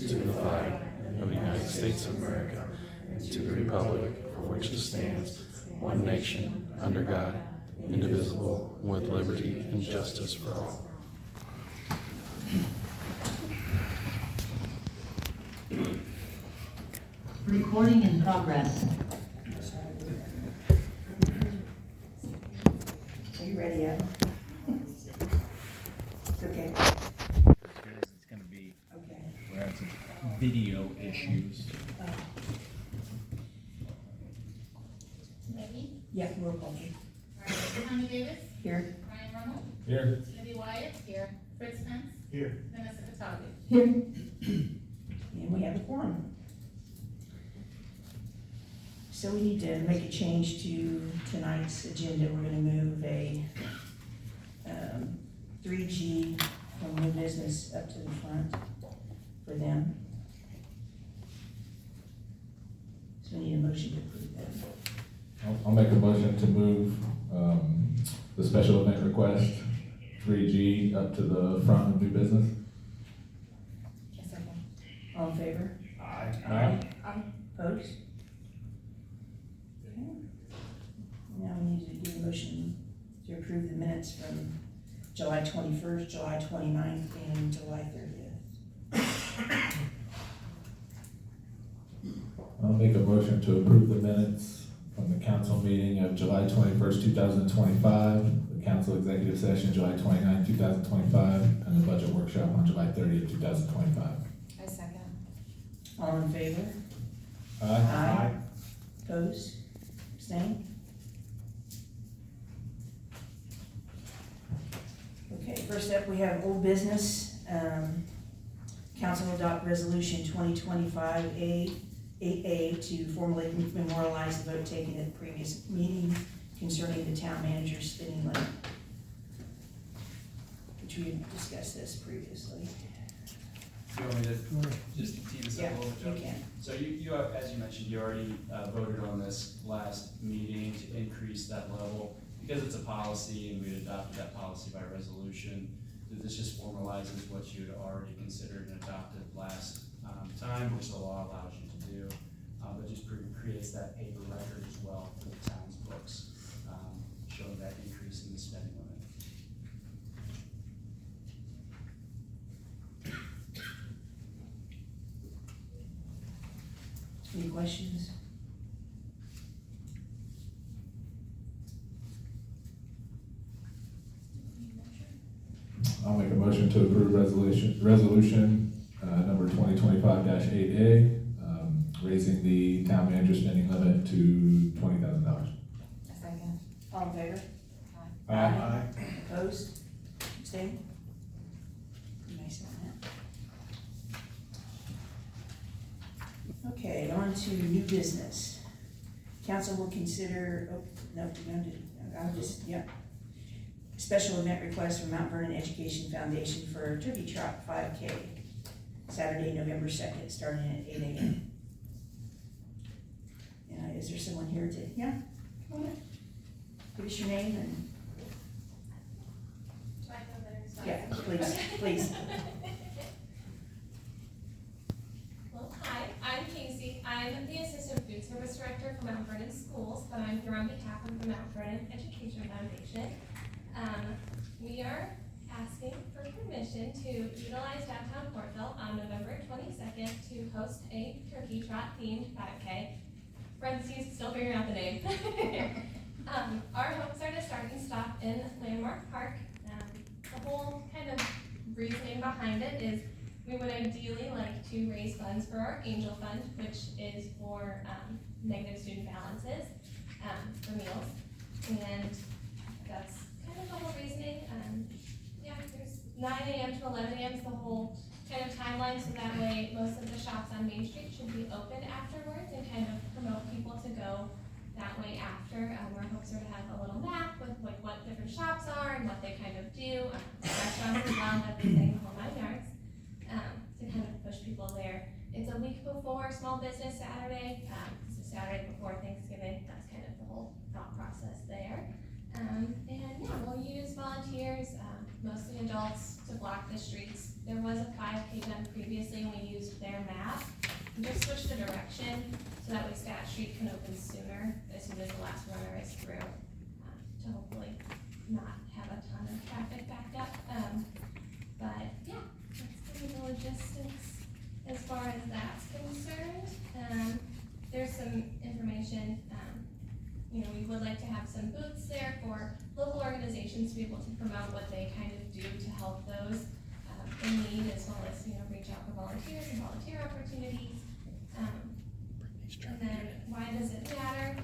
to the flag of the United States of America and to the republic for which it stands, one nation, under God, indivisible, with liberty and justice for all. Recording in progress. Are you ready yet? It's okay. It's going to be Okay. where it's video issues. Becky? Yeah, roll call. Alright, Tommy Davis? Here. Ryan Rummel? Here. Debbie Wyatt? Here. Fritz Pence? Here. Vanessa Catali? Here. And we have a quorum. So we need to make a change to tonight's agenda. We're gonna move a 3G from new business up to the front for them. So we need a motion to approve that. I'll make a motion to move the special event request 3G up to the front of new business. All in favor? Aye. Opposed? Okay. Now we need to do a motion to approve the minutes from July 21st, July 29th, and July 30th. I'll make a motion to approve the minutes from the council meeting of July 21st, 2025, the council executive session July 29th, 2025, and the budget workshop on July 30th, 2025. I second. All in favor? Aye. Opposed? Abstained? Okay, first up, we have old business. Council adopt resolution 2025-8A to formally memorialize the vote taken at the previous meeting concerning the town manager's spending limit, which we had discussed this previously. You want me to just tee this up a little bit, You Joe? can. So you have, as you mentioned, you already voted on this last meeting to increase that level. Because it's a policy and we had adopted that policy by resolution, this just formalizes what you had already considered and adopted last time, which the law allows you to do. But just creates that paper record as well for the town's books, showing that increase in the spending limit. Any questions? I'll make a motion to approve resolution number 2025-8A, raising the town manager spending limit to $20,000. I second. All in favor? Aye. Opposed? Abstained? Nice on that. Okay, on to new business. Council will consider, special event request from Mount Vernon Education Foundation for Turkey Trot 5K, Saturday, November 2nd, starting at 8 a.m. Is there someone here to, yeah? Come on up. Give us your name and, Do I go there? yeah, please, please. Well, hi, I'm Casey. I'm the Assistant Food Service Director for Mount Vernon Schools, but I'm here on behalf of the Mount Vernon Education Foundation. We are asking for permission to utilize downtown Fortville on November 22nd to host a turkey trot themed 5K. Parentheses, still figuring out the name. Our hopes are to start and stop in Landmark Park. The whole kind of reasoning behind it is we would ideally like to raise funds for our Angel Fund, which is for negative student balances for meals. And that's kind of the whole reasoning. There's 9 a.m. to 11 a.m. is the whole kind of timeline, so that way most of the shops on Main Street should be open afterwards and kind of promote people to go that way after. Our hopes are to have a little map with like what different shops are and what they kind of do. Restaurants as well, everything, the whole 9 yards, to kind of push people there. It's a week before Small Business Saturday. It's a Saturday before Thanksgiving. That's kind of the whole thought process there. And yeah, we'll use volunteers, mostly adults, to block the streets There was a 5K done previously and we used their map. We just switched the direction so that way Stat Street can open sooner, as soon as the last runner is through, to hopefully not have a ton of traffic backed up. But yeah, that's kind of the logistics as far as that's concerned. There's some information, we would like to have some booths there for local organizations to be able to promote what they kind of do to help those in need, as well as, reach out for volunteers and volunteer opportunities. And then why does it matter?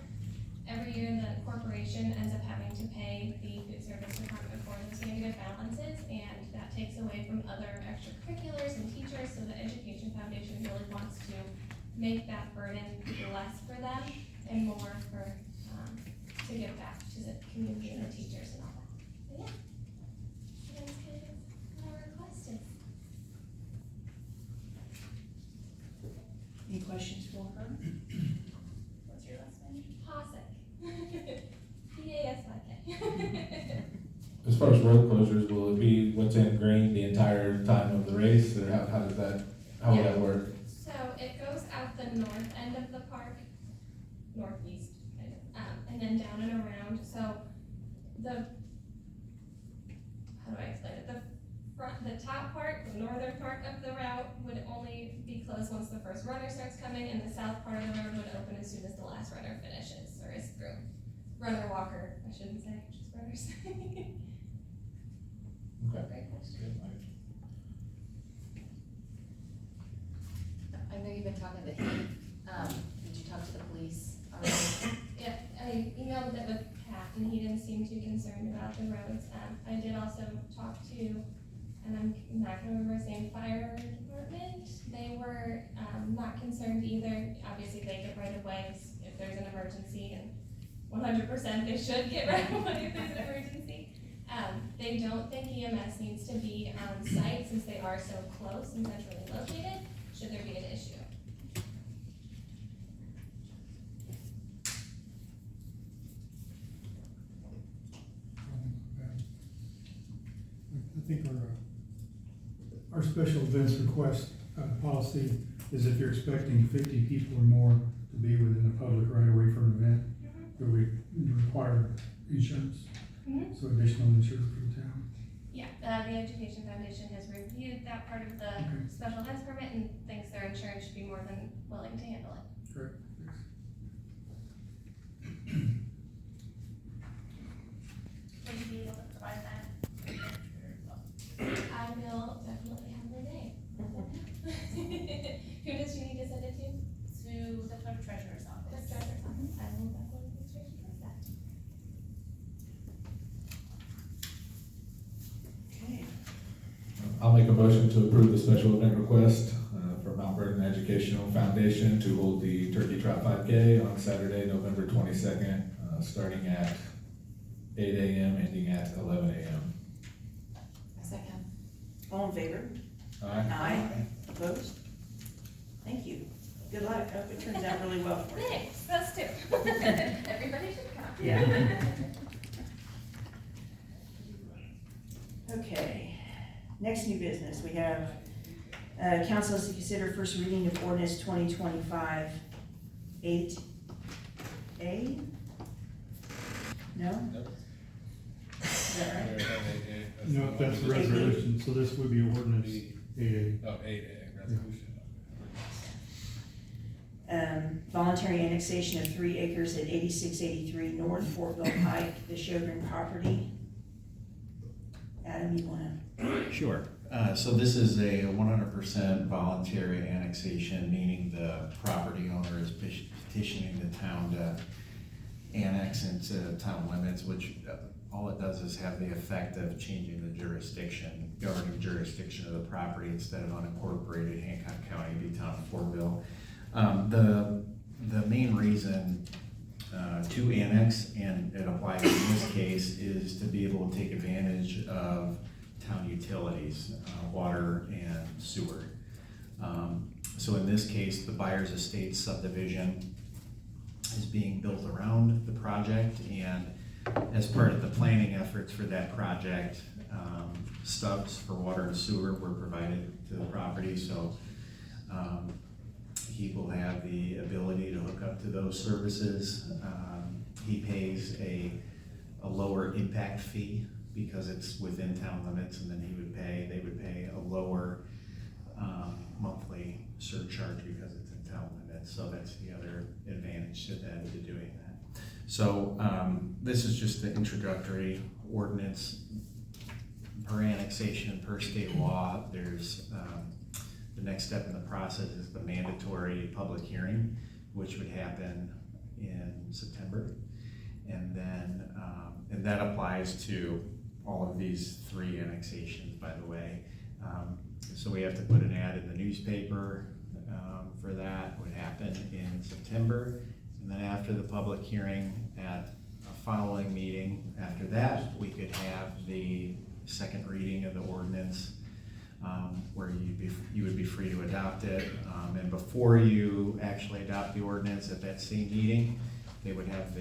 Every year the corporation ends up having to pay the food service department for those negative balances, and that takes away from other extracurriculars and teachers, so the Education Foundation really wants to make that burden less for them and more for, to give back to the community and the teachers and all that. But yeah, that's kind of what our request is. Any questions for her? What's your last name? PASIC. PASIK. As far as road closures, will it be what's in green the entire time of the race, or how would that work? So it goes out the north end of the park, northeast, and then down and around. So how do I explain it? The top part, the northern part of the route would only be closed once the first runner starts coming, and the south part of the road would open as soon as the last runner finishes or is through. Runner, walker, I shouldn't say, just runners. Okay. Great question. I know you've been talking to Heath. Did you talk to the police already? Yeah, I emailed it with Pat, and he didn't seem too concerned about the roads. I did also talk to, and I'm not gonna remember his name, fire department. They were not concerned either. Obviously, they get right of way if there's an emergency, and 100% they should get right of way if there's an emergency. They don't think EMS needs to be on site since they are so close and centrally located, should there be an issue. I think our special events request policy is if you're expecting 50 people or more to be within the public right away for an event, that we require insurance, Mhm. so additional insurance for the town. Yeah, the Education Foundation has reviewed that part of the Okay. special events permit and thinks their insurance should be more than willing to handle it. Correct. Thanks. Will you be able to provide that? I will definitely have her name. Who does she need to send it to? To the clerk treasurer's The office. treasurer's office. I will definitely make sure she does that. Okay. I'll make a motion to approve the special event request for Mount Vernon Educational Foundation to hold the Turkey Trot 5K on Saturday, November 22nd, starting at 8 a.m., ending at 11 a.m. A second. All in favor? Aye. Opposed? Thank you. Good luck. I hope it turns out really well for you. Thanks, those two. Everybody should come. Yeah. Okay, next new business, we have, council is to consider first reading of ordinance 2025 8A? No? Is that right? No, that's the resolution, so this would be ordinance 8A. Oh, 8A, resolution. voluntary annexation of 3 acres at 8683 North Fortville Pike, the Shogren Property. Adam, you wanna? Sure. So this is a 100% voluntary annexation, meaning the property owner is petitioning the town to annex into town limits, which all it does is have the effect of changing the jurisdiction, governing jurisdiction of the property. Instead of unincorporated Hancock County, be town of Fortville. The main reason to annex, and it applies in this case, is to be able to take advantage of town utilities, water and sewer. So in this case, the Byers Estates subdivision is being built around the project, and as part of the planning efforts for that project, stubs for water and sewer were provided to the property, so he will have the ability to hook up to those services. He pays a lower impact fee because it's within town limits, and then they would pay a lower monthly surcharge because it's in town limits. So that's the other advantage to that, to doing that. So this is just the introductory ordinance. Per annexation and per state law, there's the next step in the process is the mandatory public hearing, which would happen in September. And then, and that applies to all of these 3 annexations, by the way. So we have to put an ad in the newspaper for that, would happen in September. And then after the public hearing, at a following meeting after that, we could have the second reading of the ordinance, where you would be free to adopt it. And before you actually adopt the ordinance at that same meeting, they would have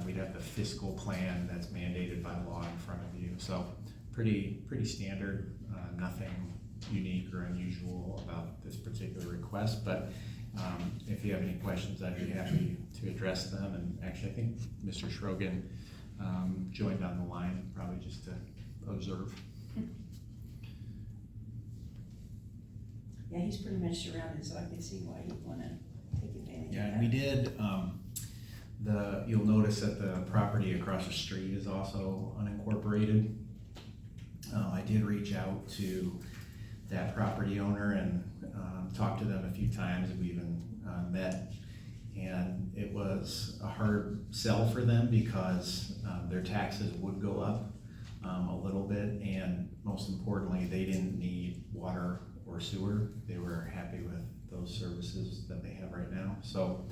we'd have the fiscal plan that's mandated by law in front of you. So pretty standard, nothing unique or unusual about this particular request. But if you have any questions, I'd be happy to address them. And actually, I think Mr. Shogren joined on the line, probably just to observe. Yeah, he's pretty much surrounded, so I can see why he'd wanna take advantage of that. Yeah, and we did, you'll notice that the property across the street is also unincorporated. I did reach out to that property owner and talked to them a few times. We even met, and it was a hard sell for them because their taxes would go up a little bit, and most importantly, they didn't need water or sewer. They were happy with those services that they have right now. So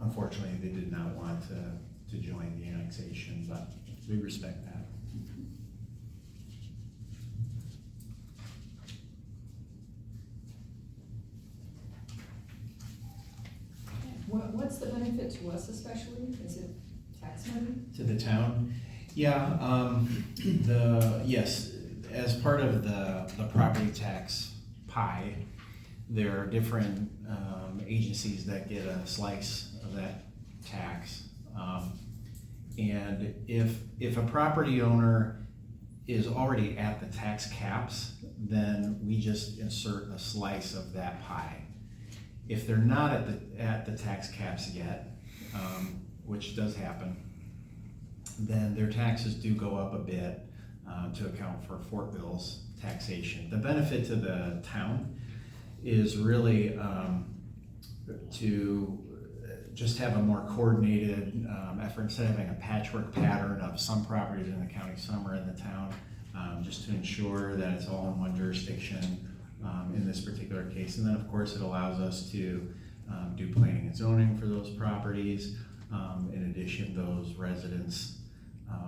unfortunately, they did not want to join the annexation, but we respect that. What's the benefit to us especially? Is it tax money? To the town? Yeah, yes, as part of the property tax pie, there are different agencies that get a slice of that tax. And if a property owner is already at the tax caps, then we just insert a slice of that pie. If they're not at the tax caps yet, which does happen, then their taxes do go up a bit to account for Fortville's taxation. The benefit to the town is really to just have a more coordinated effort, instead of having a patchwork pattern of some properties in the county, some are in the town, just to ensure that it's all in one jurisdiction in this particular case. And then of course it allows us to do planning and zoning for those properties. In addition, those residents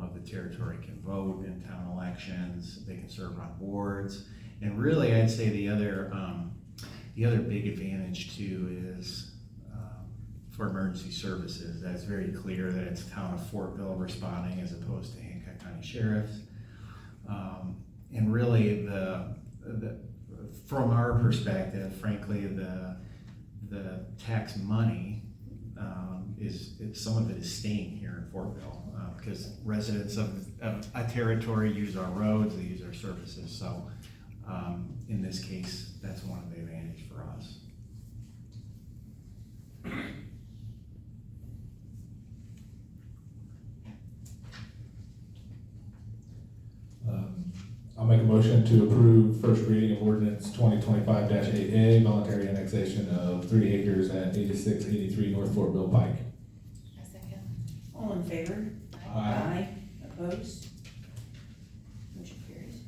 of the territory can vote in town elections, they can serve on boards. And really, I'd say the other big advantage too is for emergency services. That's very clear that it's town of Fortville responding as opposed to Hancock County Sheriff's. And really, from our perspective, frankly, the tax money some of it is staying here in Fortville because residents of a territory use our roads, they use our services. So in this case, that's one of the advantages for us. I'll make a motion to approve first reading of ordinance 2025-8A, voluntary annexation of 3 acres at 8683 North Fortville Pike. A second. All in favor? Aye. Opposed? Motion carries.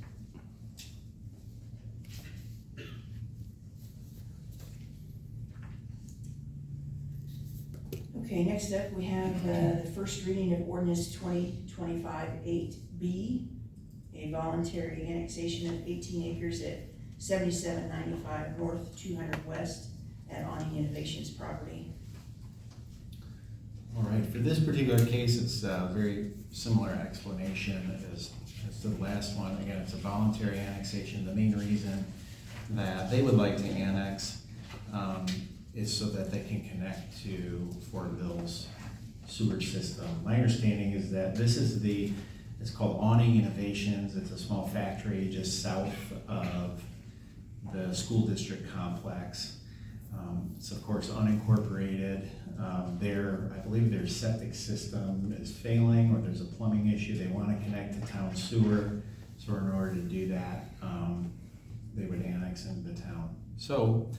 Okay, next up, we have the first reading of ordinance 2025-8B, a voluntary annexation of 18 acres at 7795 North 200 West at Awning Innovations Property. All right, for this particular case, it's a very similar explanation as to the last one. Again, it's a voluntary annexation. The main reason that they would like to annex is so that they can connect to Fortville's sewer system. My understanding is that this is it's called Awning Innovations. It's a small factory just south of the school district complex. It's of course unincorporated. I believe their septic system is failing, or there's a plumbing issue. They want to connect to town sewer. So in order to do that, they would annex into the town. So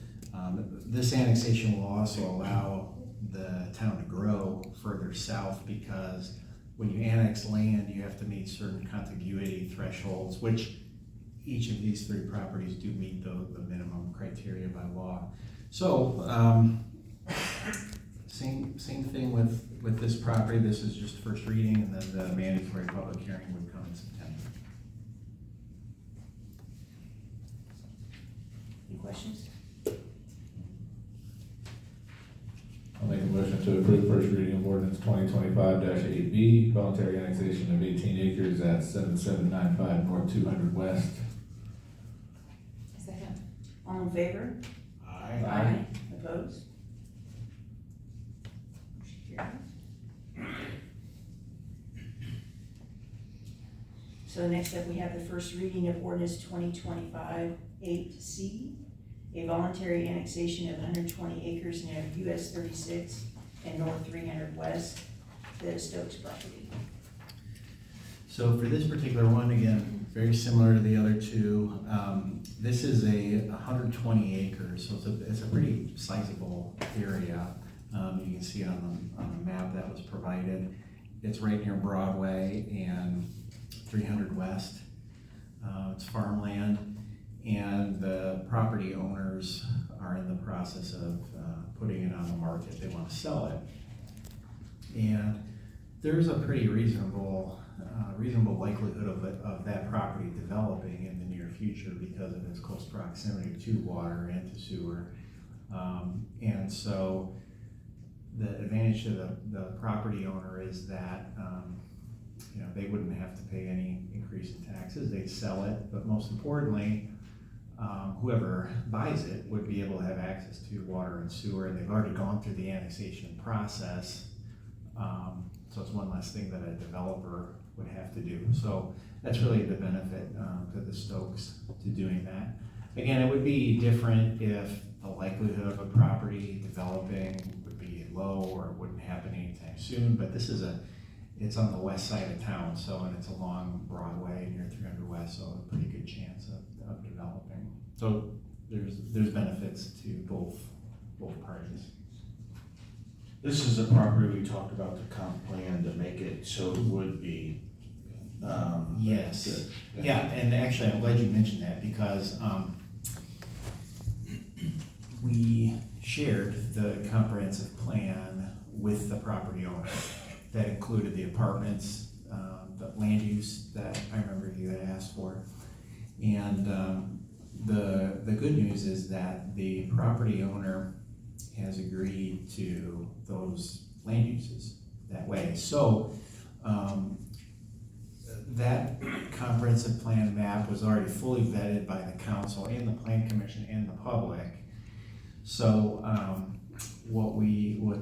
this annexation will also allow the town to grow further south, because when you annex land, you have to meet certain contiguity thresholds, which each of these three properties do meet the minimum criteria by law. So, same thing with this property. This is just first reading, and then the mandatory public hearing would come in September. Any questions? I'll make a motion to approve first reading of ordinance 2025-8B, voluntary annexation of 18 acres at 7795 North 200 West. Second. All in favor? Aye. Opposed? Motion carries. So next up, we have the first reading of ordinance 2025-8C, a voluntary annexation of 120 acres near US 36 and North 300 West, the Stokes property. So for this particular one, again, very similar to the other two, this is 120 acres, so it's a pretty sizable area. You can see it on the map that was provided. It's right near Broadway and 300 West. It's farmland, and the property owners are in the process of putting it on the market. They want to sell it. And there's a pretty reasonable likelihood of that property developing in the near future because of its close proximity to water and to sewer. And so the advantage to the property owner is that they wouldn't have to pay any increase in taxes. They'd sell it, but most importantly, whoever buys it would be able to have access to water and sewer, and they've already gone through the annexation process. So it's one less thing that a developer would have to do. So that's really the benefit to the Stokes to doing that. Again, it would be different if the likelihood of a property developing would be low or it wouldn't happen anytime soon, but this is it's on the west side of town, and it's along Broadway near 300 West, so a pretty good chance of developing. So there's benefits to both parties. This is a property we talked about the comp plan to make it so it would be. Yes. Good. Yeah, and actually, I'm glad you mentioned that, because we shared the comprehensive plan with the property owner. That included the apartments, the land use that I remember you had asked for. And the good news is that the property owner has agreed to those land uses that way. So that comprehensive plan map was already fully vetted by the council and the plan commission and the public. So what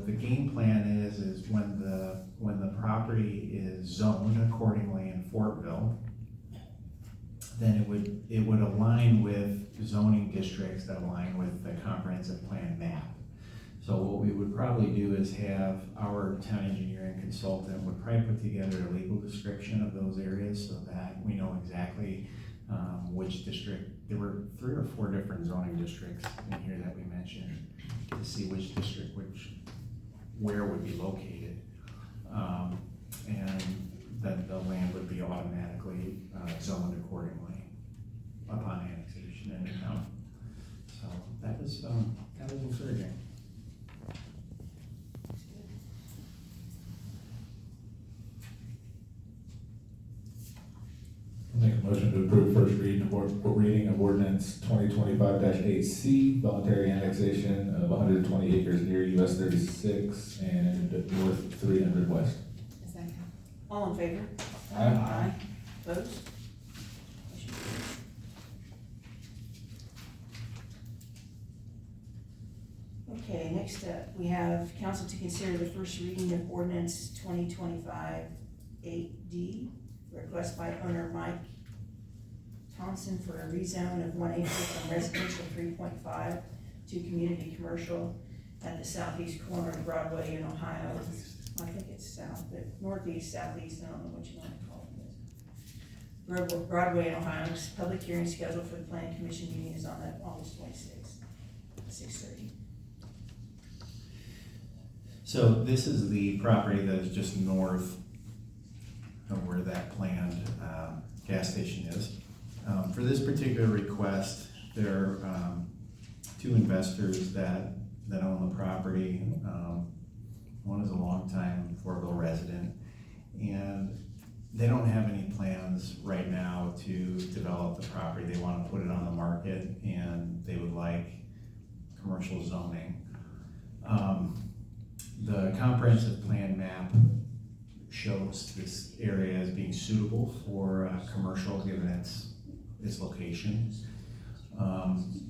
the game plan is when the property is zoned accordingly in Fortville, then it would align with zoning districts that align with the comprehensive plan map. So what we would probably do is have our town engineering consultant would probably put together a legal description of those areas so that we know exactly which district. There were 3 or 4 different zoning districts in here that we mentioned, to see which district where would be located. And then the land would be automatically zoned accordingly upon annexation in the town. So that was encouraging. I'll make a motion to approve first reading of ordinance 2025-8C, voluntary annexation of 120 acres near US 36 and north 300 west. Second. All in favor? Aye. Opposed? Motion carries. Okay, next up, we have council to consider the first reading of ordinance 2025-8D, request by owner Mike Thompson for a rezone of 1 acre from residential 3.5 to community commercial at the southeast corner of Broadway in Ohio. I think it's south, but northeast, southeast, I don't know what you want to call it. Broadway in Ohio, public hearing scheduled for the planning commission meeting is on that August 26th, 6:30. So this is the property that is just north of where that planned gas station is. For this particular request, there are two investors that own the property. One is a longtime Fortville resident, and they don't have any plans right now to develop the property. They want to put it on the market, and they would like commercial zoning. The comprehensive plan map shows this area as being suitable for commercial, given its location.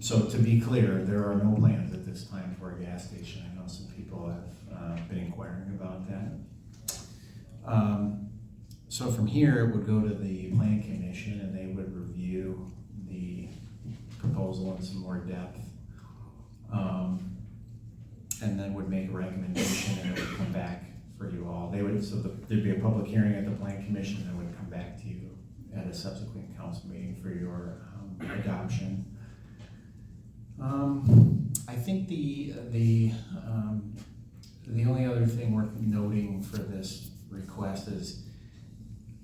So to be clear, there are no plans at this time for a gas station. I know some people have been inquiring about that. So from here, it would go to the planning commission, and they would review the proposal in some more depth. And then would make a recommendation, and it would come back for you all. There'd be a public hearing at the planning commission, and it would come back to you at a subsequent council meeting for your adoption. I think the only other thing worth noting for this request is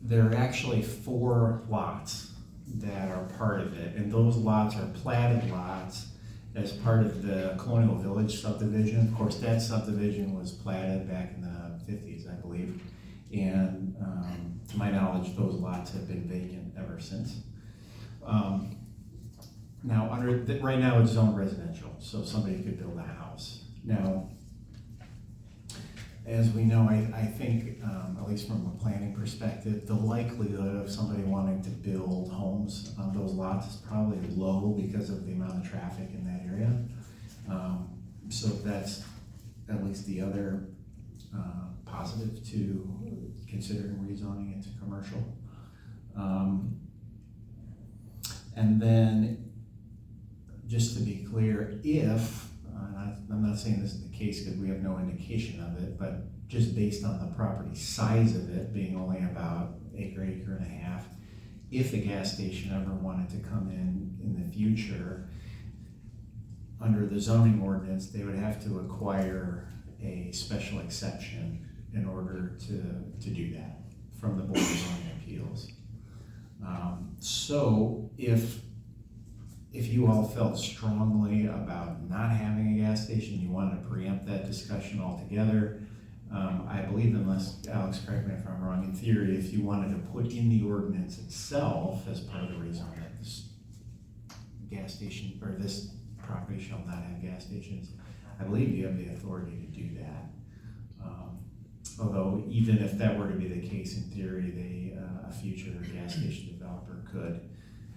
there are actually 4 lots that are part of it, and those lots are platted lots as part of the Colonial Village subdivision. Of course, that subdivision was platted back in the 50s, I believe, and to my knowledge, those lots have been vacant ever since. Now, right now it's zoned residential, so somebody could build a house. Now, as we know, I think, at least from a planning perspective, the likelihood of somebody wanting to build homes on those lots is probably low because of the amount of traffic in that area. So that's at least the other positive to considering rezoning into commercial. And then, just to be clear, if, I'm not saying this is the case because we have no indication of it, but just based on the property size of it being only about acre and a half, if a gas station ever wanted to come in the future, under the zoning ordinance, they would have to acquire a special exception in order to do that from the Board of Zoning Appeals. So if you all felt strongly about not having a gas station, you wanted to preempt that discussion altogether, I believe, unless Alex, correct me if I'm wrong, in theory, if you wanted to put in the ordinance itself as part of the reason that this gas station, or this property shall not have gas stations, I believe you have the authority to do that. Although even if that were to be the case, in theory, a future gas station developer could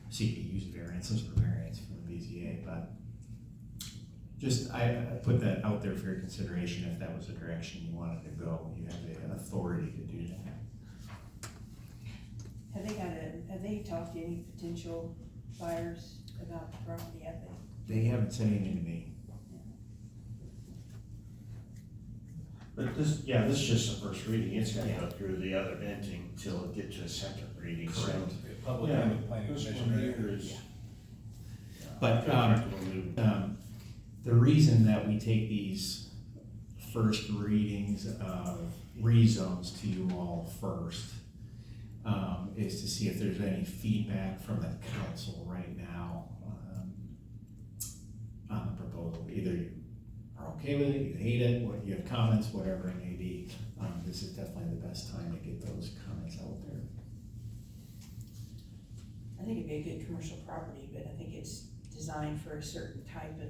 seek to use variances for variance from the BZA, but just, I put that out there for your consideration. If that was the direction you wanted to go, you have the authority to do that. Have they talked to any potential buyers about the property, have they? They haven't said anything to me. But this is just the first reading. It's gotta go through the other venting till it gets to a second reading. So, Public yeah, and planning this commission. one here is. But, We'll the reason that we take these first readings of rezones to you all first is to see if there's any feedback from the council right now on the proposal. Either you are okay with it, you hate it, or you have comments, whatever it may be. This is definitely the best time to get those comments out there. I think it'd be a good commercial property, but I think it's designed for a certain type of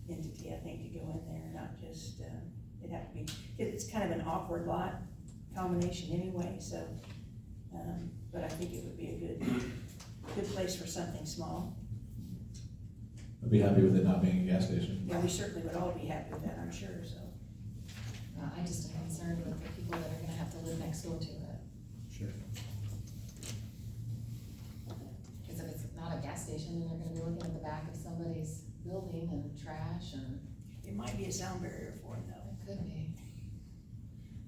entity, I think, to go in there, not just, it'd have to be, it's kind of an awkward lot combination anyway, so, but I think it would be a good place for something small. I'd be happy with it not being a gas station. Yeah, we certainly would all be happy with that, I'm sure, so. I just am concerned with the people that are gonna have to live next door to it. Sure. Cause if it's not a gas station, then they're gonna be looking at the back of somebody's building and trash and It might be a sound barrier for them, though. it could be.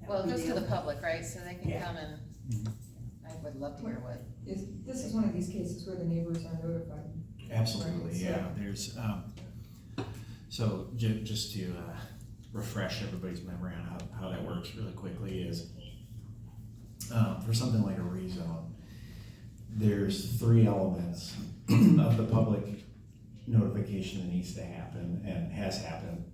That Well, would it be goes to the only- public, right, so they can Yeah. come and, I would love to hear what. This is one of these cases where the neighbors are notified. Absolutely, Right, so- yeah, there's, so just to, refresh everybody's memory on how that works really quickly is, for something like a rezone, there's 3 elements of the public notification that needs to happen and has happened.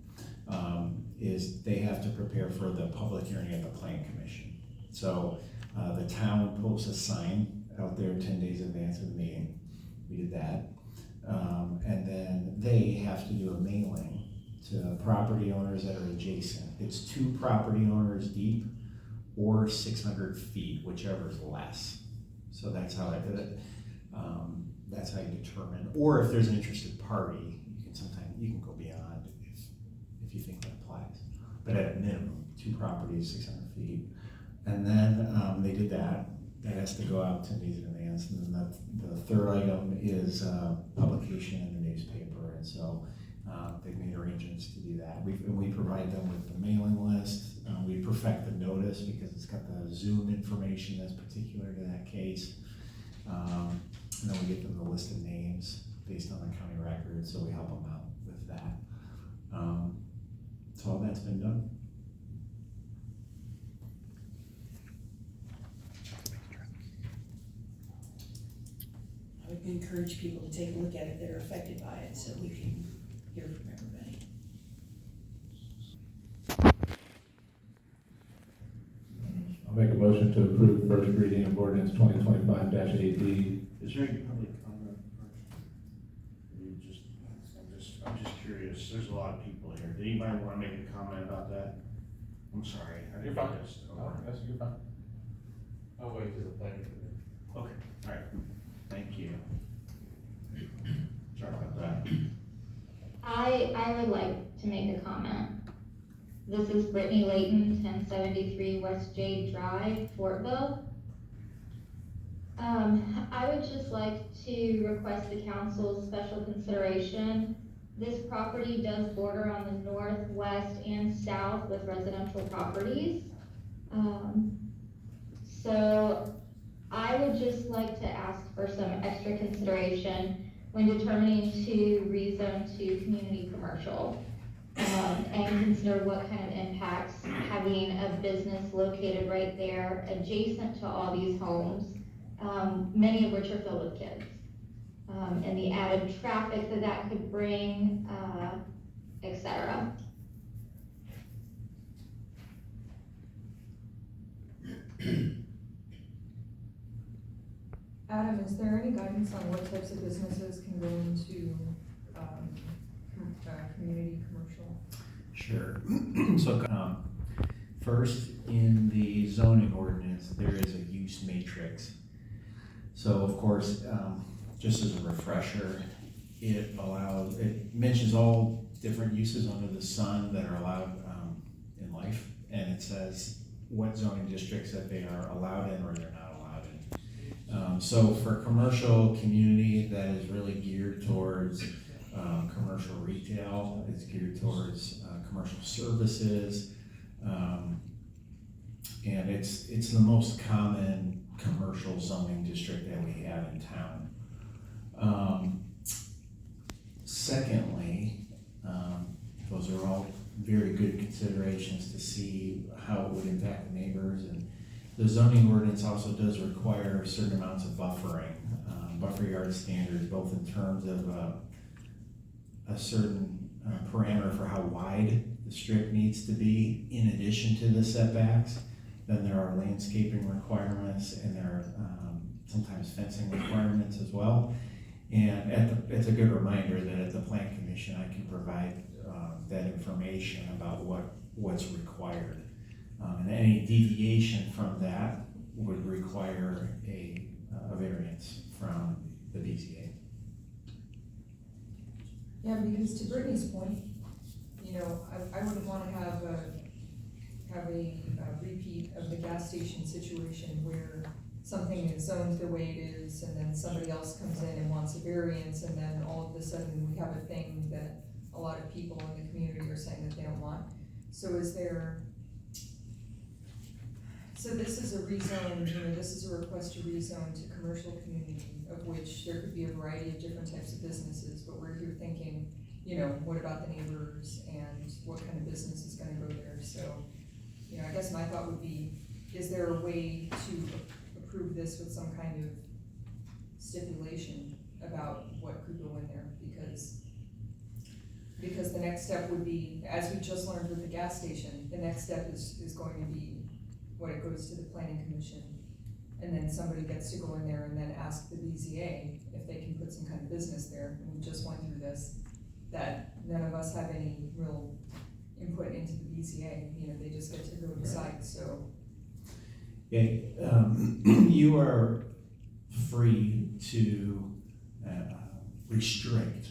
Is they have to prepare for the public hearing at the plan commission. So, the town posts a sign out there 10 days in advance of the meeting. We did that. And then they have to do a mailing to property owners that are adjacent. It's 2 property owners deep or 600 feet, whichever is less. So that's how that's how you determine. Or if there's an interested party, you can go beyond if you think that applies. But at a minimum, 2 properties, 600 feet. And then they did that. That has to go out 10 days in advance. And then the third item is publication in the newspaper. And so they've made arrangements to do that. We provide them with the mailing list. We perfect the notice because it's got the Zoom information that's particular to that case. And then we get them the list of names based on the county records, so we help them out with that. So all that's been done. I would encourage people to take a look at it that are affected by it, so we can hear from everybody. I'll make a motion to approve first reading of ordinance 2025-8D. Is there any public comment? I'm just curious, there's a lot of people here. Did anybody wanna make a comment about that? I'm sorry. I didn't get this. Yes, you're fine. I'll wait till the planning committee. Okay, all right, thank you. Sorry about that. I would like to make a comment. This is Brittany Layton, 1073 West Jade Drive, Fortville. I would just like to request the council's special consideration. This property does border on the north, west, and south with residential properties. So I would just like to ask for some extra consideration when determining to rezone to community commercial. And consider what kind of impacts having a business located right there adjacent to all these homes, many of which are filled with kids. And the added traffic that could bring, et cetera. Adam, is there any guidance on what types of businesses can go into, community commercial? Sure. So, first, in the zoning ordinance, there is a use matrix. So of course, just as a refresher, it mentions all different uses under the sun that are allowed in life, and it says what zoning districts that they are allowed in or they're not allowed in. So for commercial community, that is really geared towards commercial retail, it's geared towards commercial services, and it's the most common commercial zoning district that we have in town. Secondly, those are all very good considerations to see how it would impact the neighbors, and the zoning ordinance also does require certain amounts of buffering, buffer yard standards, both in terms of a certain parameter for how wide the strip needs to be in addition to the setbacks. Then there are landscaping requirements, and there are sometimes fencing requirements as well. And it's a good reminder that at the Plan Commission, I can provide that information about what's required. And any deviation from that would require a variance from the BZA. Yeah, because to Brittany's point, you know, I wouldn't wanna have a repeat of the gas station situation where something is zoned the way it is, and then somebody else comes in and wants a variance, and then all of a sudden we have a thing that a lot of people in the community are saying that they don't want. So this is a rezone, you know, this is a request to rezone to commercial community, of which there could be a variety of different types of businesses, but we're here thinking, you know, what about the neighbors and what kind of business is gonna go there? So, you know, I guess my thought would be, is there a way to approve this with some kind of stipulation about what could go in there? Because the next step would be, as we just learned with the gas station, the next step is going to be when it goes to the planning commission. And then somebody gets to go in there and then ask the BZA if they can put some kind of business there. And we just went through this, that none of us have any real input into the BZA, you know, they just get to go decide, so. Yeah, you are free to restrict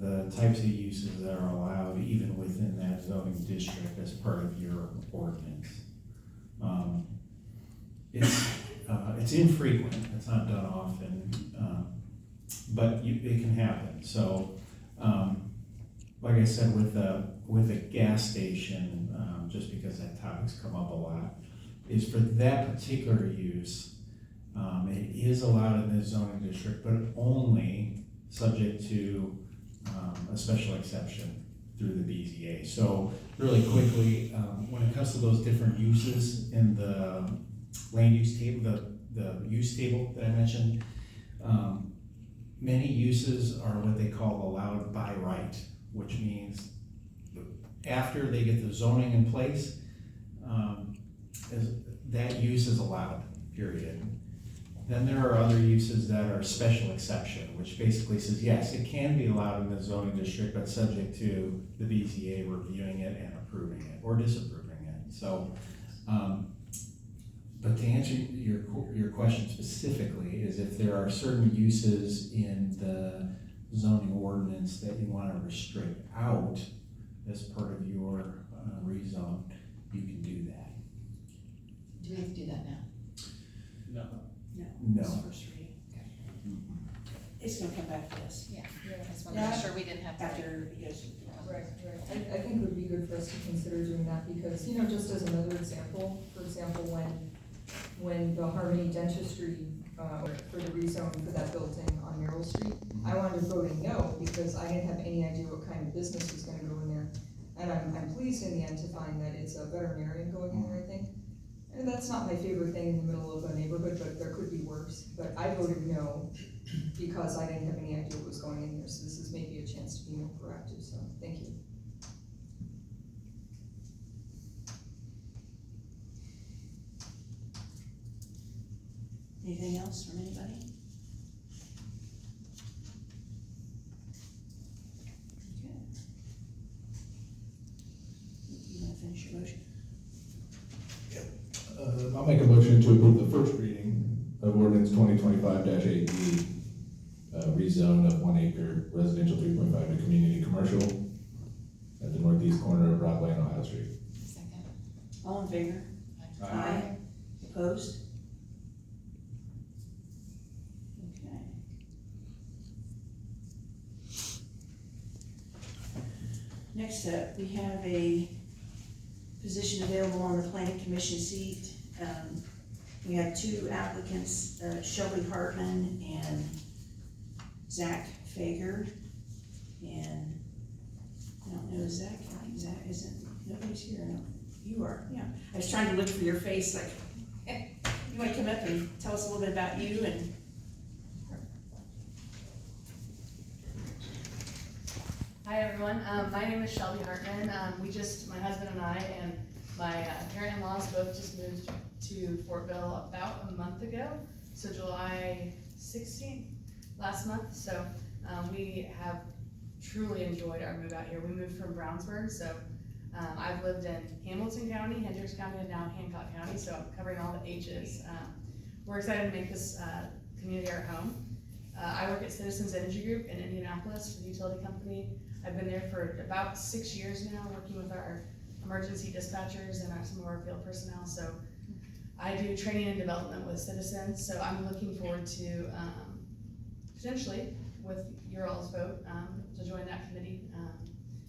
the types of uses that are allowed even within that zoning district as part of your ordinance. It's infrequent, it's not done often, but it can happen. So, like I said, with a gas station, just because that topic's come up a lot, is for that particular use, it is allowed in the zoning district, but only subject to a special exception through the BZA. So really quickly, when it comes to those different uses in the land use table, the use table that I mentioned, many uses are what they call allowed by right, which means after they get the zoning in place, that use is allowed, period. Then there are other uses that are special exception, which basically says, yes, it can be allowed in the zoning district, but subject to the BZA reviewing it and approving it or disapproving it. So, but to answer your question specifically is if there are certain uses in the zoning ordinance that you want to restrict out as part of your rezone, you can do that. Do we have to do that now? No. No. It's first reading. It's gonna come back to us Yeah, I just wanna make sure we didn't have to. after, because. Right. I think it would be good for us to consider doing that because, you know, just as another example, for example, when the Harmony Dentistry, for the rezone for that building on Merrill Street, I wanted to vote no because I didn't have any idea what kind of business was gonna go in there. And I'm pleased in the end to find that it's a veterinarian going in there, I think. And that's not my favorite thing in the middle of a neighborhood, but there could be worse. But I voted no because I didn't have any idea what was going in there. So this is maybe a chance to be more proactive, so thank you. Anything else from anybody? Okay. You wanna finish your motion? I'll make a motion to approve the first reading of ordinance 2025-8D, rezone of 1 acre residential 3.5 to community commercial at the northeast corner of Broadway and Ohio Street. Second. All in favor? Aye. Opposed? Okay. Next up, we have a position available on the planning commission seat. We had two applicants, Shelby Hartman and Zach Fager. And I don't know, Zach, I think Zach isn't, nobody's here, no, you are, yeah. I was trying to look for your face, like, you wanna come up and tell us a little bit about you and. Hi everyone, my name is Shelby Hartman. My husband and I and my parent-in-laws both just moved to Fortville about a month ago. so July 16th, last month, so we have truly enjoyed our move out here. We moved from Brownsburg, so I've lived in Hamilton County, Hendricks County, and now Hancock County, so I'm covering all the H's. We're excited to make this community our home. I work at Citizens Energy Group in Indianapolis for the utility company. I've been there for about 6 years now, working with our emergency dispatchers and some of our field personnel. So I do training and development with citizens, so I'm looking forward to potentially, with your all's vote, to join that committee.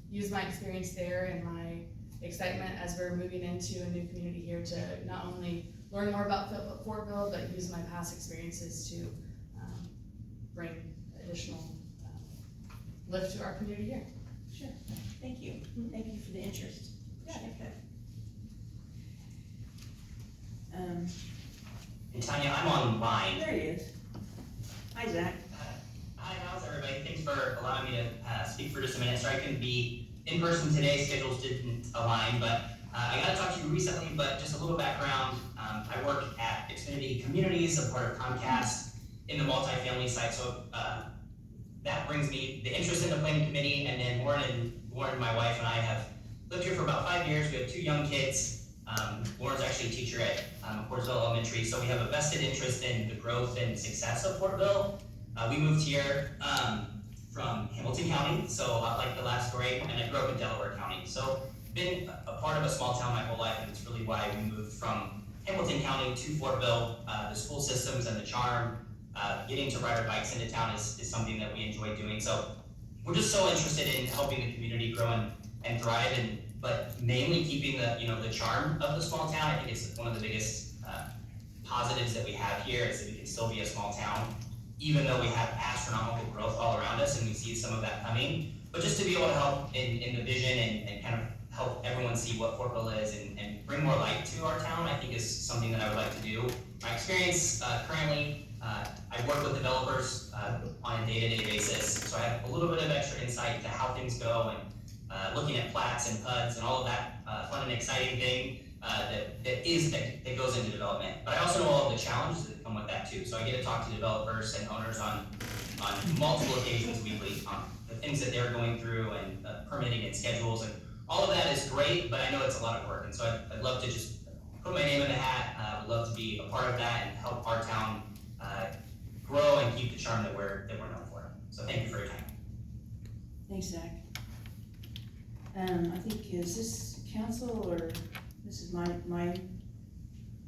Use my experience there and my excitement as we're moving into a new community here to not only learn more about Fortville, but use my past experiences to bring additional lift to our community here. Sure, thank you. Thank you for the interest. Appreciate that. And Tanya, I'm online. There he is. Hi, Zach. Hi, how's everybody? Thanks for allowing me to speak for just a minute. Sorry I couldn't be in person today. Schedules didn't align, but I got to talk to you recently, but just a little background. I work at Xfinity Communities, a part of Comcast, in the multifamily side. So that brings me the interest in the planning committee, and then Lauren, my wife, and I have lived here for about 5 years. We have 2 young kids. Lauren's actually a teacher at Fortville Elementary, so we have a vested interest in the growth and success of Fortville. We moved here from Hamilton County, so like the last story, and I grew up in Delaware County. So been a part of a small town my whole life, and it's really why we moved from Hamilton County to Fortville. The school systems and the charm, getting to ride our bikes into town is something that we enjoy doing. So we're just so interested in helping the community grow and thrive, but mainly keeping the charm of the small town. I think it's one of the biggest positives that we have here is that we can still be a small town, even though we have astronomical growth all around us, and we see some of that coming. But just to be able to help in the vision and kind of help everyone see what Fortville is and bring more light to our town, I think is something that I would like to do. My experience currently, I work with developers on a day-to-day basis, so I have a little bit of extra insight into how things go and looking at plats and PUDs and all of that fun and exciting thing that goes into development. But I also know all of the challenges that come with that too. So I get to talk to developers and owners on multiple occasions weekly on the things that they're going through and permitting and schedules, and all of that is great, but I know it's a lot of work. And so I'd love to just put my name in the hat. Would love to be a part of that and help our town grow and keep the charm that we're known for. So thank you for your time. Thanks, Zach. I think, is this council or this is my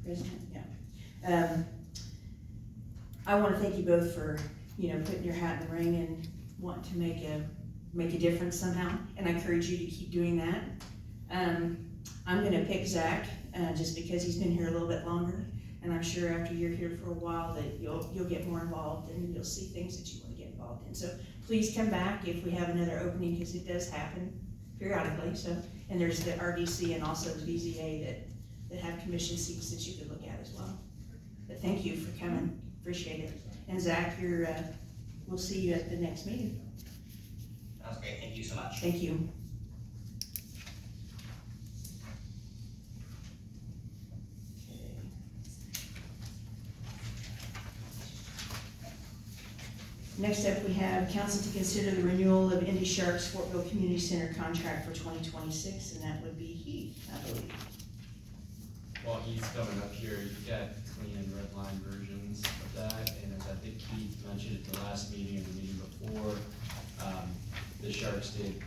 president? Yeah. I want to thank you both for, putting your hat in the ring and wanting to make a difference somehow. And I encourage you to keep doing that. I'm going to pick Zach just because he's been here a little bit longer. And I'm sure after you're here for a while that you'll get more involved and you'll see things that you want to get involved in. So please come back if we have another opening, because it does happen periodically. So, and there's the RDC and also the BZA that have commission seats that you could look at as well. But thank you for coming, appreciate it. And Zach, we'll see you at the next meeting. That was great, thank you so much. Thank you. Next up, we have council to consider the renewal of Indy Sharks Fortville Community Center contract for 2026, and that would be Heath, I believe. While he's coming up here, you've got clean and red line versions of that, and as I think Keith mentioned at the last meeting and the meeting before, the Sharks did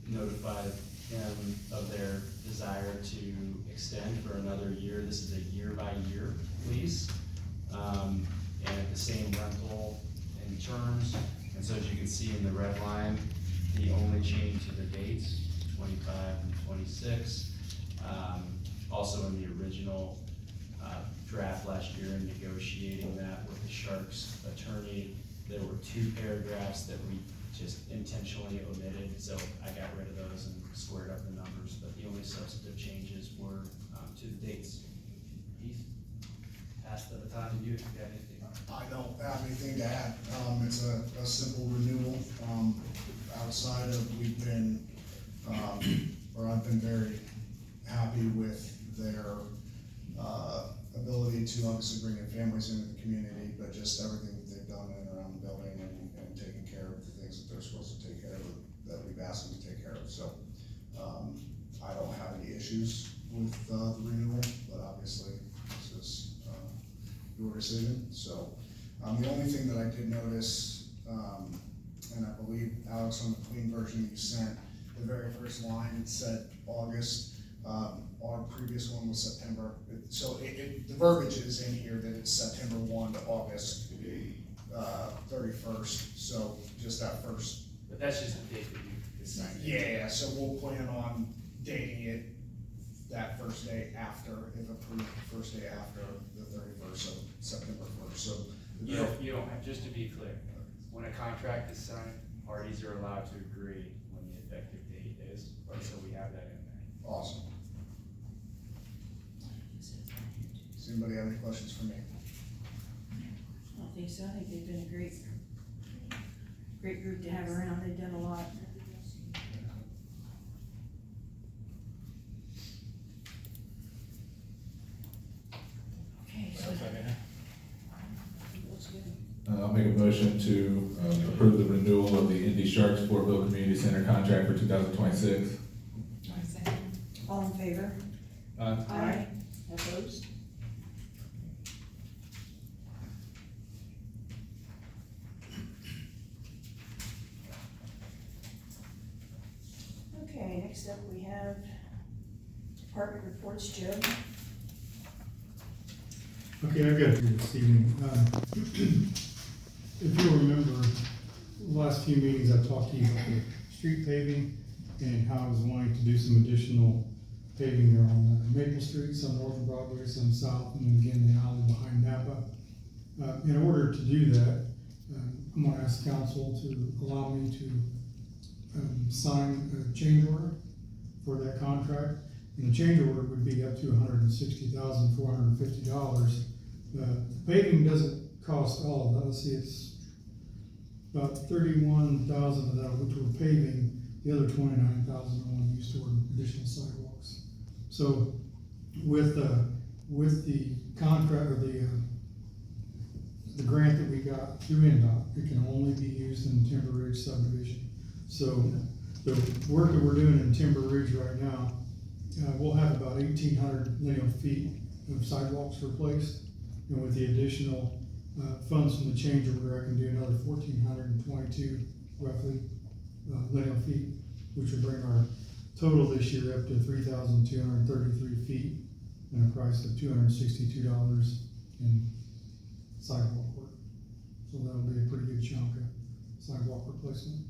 notify him of their desire to extend for another year. This is a year-by-year lease, and at the same rental and terms. And so as you can see in the red line, the only change to the dates, 25 and 26. Also in the original draft last year in negotiating that with the Sharks attorney, there were 2 paragraphs that we just intentionally omitted. So I got rid of those and squared up the numbers, but the only substantive changes were to the dates. Heath, pass the baton to you if you got anything. I don't have anything to add. It's a simple renewal. Outside of I've been very happy with their ability to obviously bring in families into the community, but just everything that they've done in and around the building and taking care of the things that they're supposed to take care of, that we've asked them to take care of, so. I don't have any issues with, the renewal, but obviously this is, your decision, so. The only thing that I did notice, and I believe Alex, on the clean version you sent, the very first line said August. Our previous one was September, so the verbiage is in here that it's September 1 to August 31st, so just that first. But that's just the date that you decided. Yeah, so we'll plan on dating it that first day after, if approved, first day after the 31st, so September 1st, so. You don't have, just to be clear, when a contract is signed, parties are allowed to agree when the effective date is, so we have that in there. Awesome. Does anybody have any questions for me? I don't think so. I think they've been a great group to have around. They've done a lot. Okay, so. Looks good. I'll make a motion to approve the renewal of the Indy Sharks Fortville Community Center contract for 2026. All in favor? Aye. Opposed? Okay, next up we have department reports, Joe. Okay, I've got it here this evening. If you'll remember, the last few meetings I've talked to you about the street paving and how I was wanting to do some additional paving there on Maple Street, some north of Broadway, some south, and then again the alley behind Napa. In order to do that, I'm gonna ask council to allow me to sign a change order for that contract. And the change order would be up to $160,450. The paving doesn't cost all of that. Let's see, it's about $31,000 of that, which we're paving. The other $29,000 I want to use toward additional sidewalks. So with the contract or the grant that we got through NDOT, it can only be used in Timber Ridge subdivision. So the work that we're doing in Timber Ridge right now, we'll have about 1,800 linear feet of sidewalks replaced. And with the additional funds from the change order, I can do another 1,422 roughly linear feet, which would bring our total this year up to 3,233 feet and a price of $262 in sidewalk work. So that'll be a pretty good chunk of sidewalk replacement.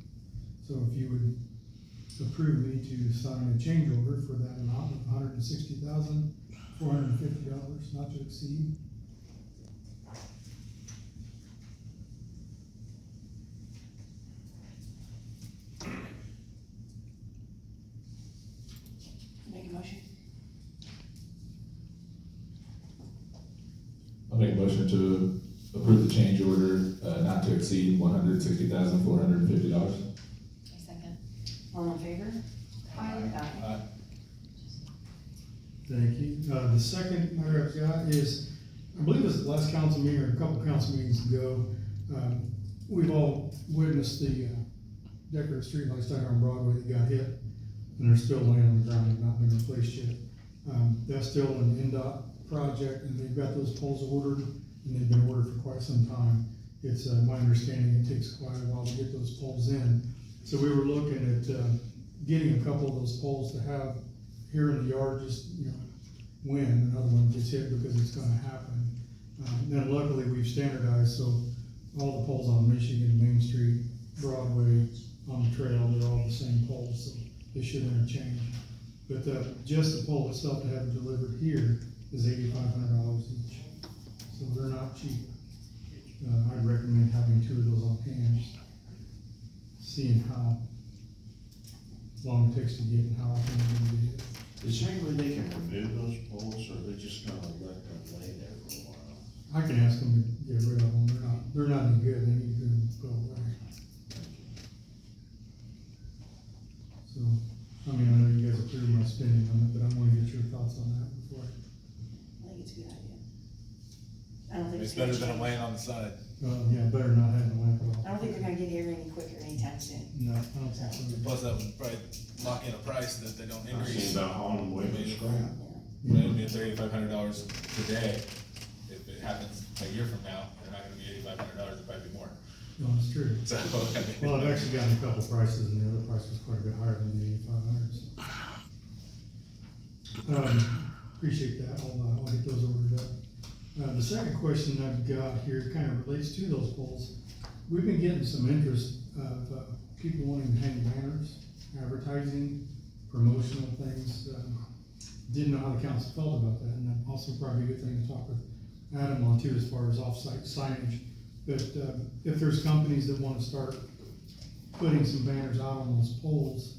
So if you would approve me to sign a change order for that amount of $160,450, not to exceed. Make a motion. I'll make a motion to approve the change order, not to exceed $160,450. Second. All in favor? Aye. Thank you. The second matter I've got is, I believe it was the last council meeting or a couple council meetings ago, we've all witnessed the decorative streetlights down here on Broadway that got hit, and they're still laying on the ground and not been replaced yet. That's still an NDOT project, and they've got those poles ordered, and they've been ordered for quite some time. It's my understanding it takes quite a while to get those poles in. So we were looking at getting a couple of those poles to have here in the yard, just, when another one gets hit, because it's gonna happen. Then luckily we've standardized, so all the poles on Michigan, Main Street, Broadway, on the trail, they're all the same poles, so they should interchange. But just the pole itself to have it delivered here is $8,500 each, so they're not cheap. I'd recommend having 2 of those on hand, seeing how long it takes to get and how often you're gonna get it. Is there any way they can remove those poles, or are they just gonna let them lay there for a while? I can ask them to get rid of them. They're not any good. They need to go away. So, I mean, I know you guys approved my spending on it, but I want to get your thoughts on that before. I think it's a good idea. I don't think It's gonna better than them change. laying on the side. Yeah, better not have the lamp at all. I don't think they're gonna get here any quicker anytime soon. No, I don't think so. Plus, that would probably lock in a price that they don't I was increase. thinking about hauling away with scrap. But it'd be $3,500 today. If it happens a year from now, they're not gonna be $8,500, it'll probably be more. No, it's true. So, I mean. Well, I've actually gotten a couple prices, and the other price was quite a bit higher than the 8,500. Appreciate that, I'll get those ordered up. The second question I've got here kind of relates to those poles. We've been getting some interest of people wanting to hang banners, advertising, promotional things. Didn't know how the council felt about that, and that's also probably a good thing to talk with Adam on too, as far as off-site signage. But if there's companies that wanna start putting some banners out on those poles,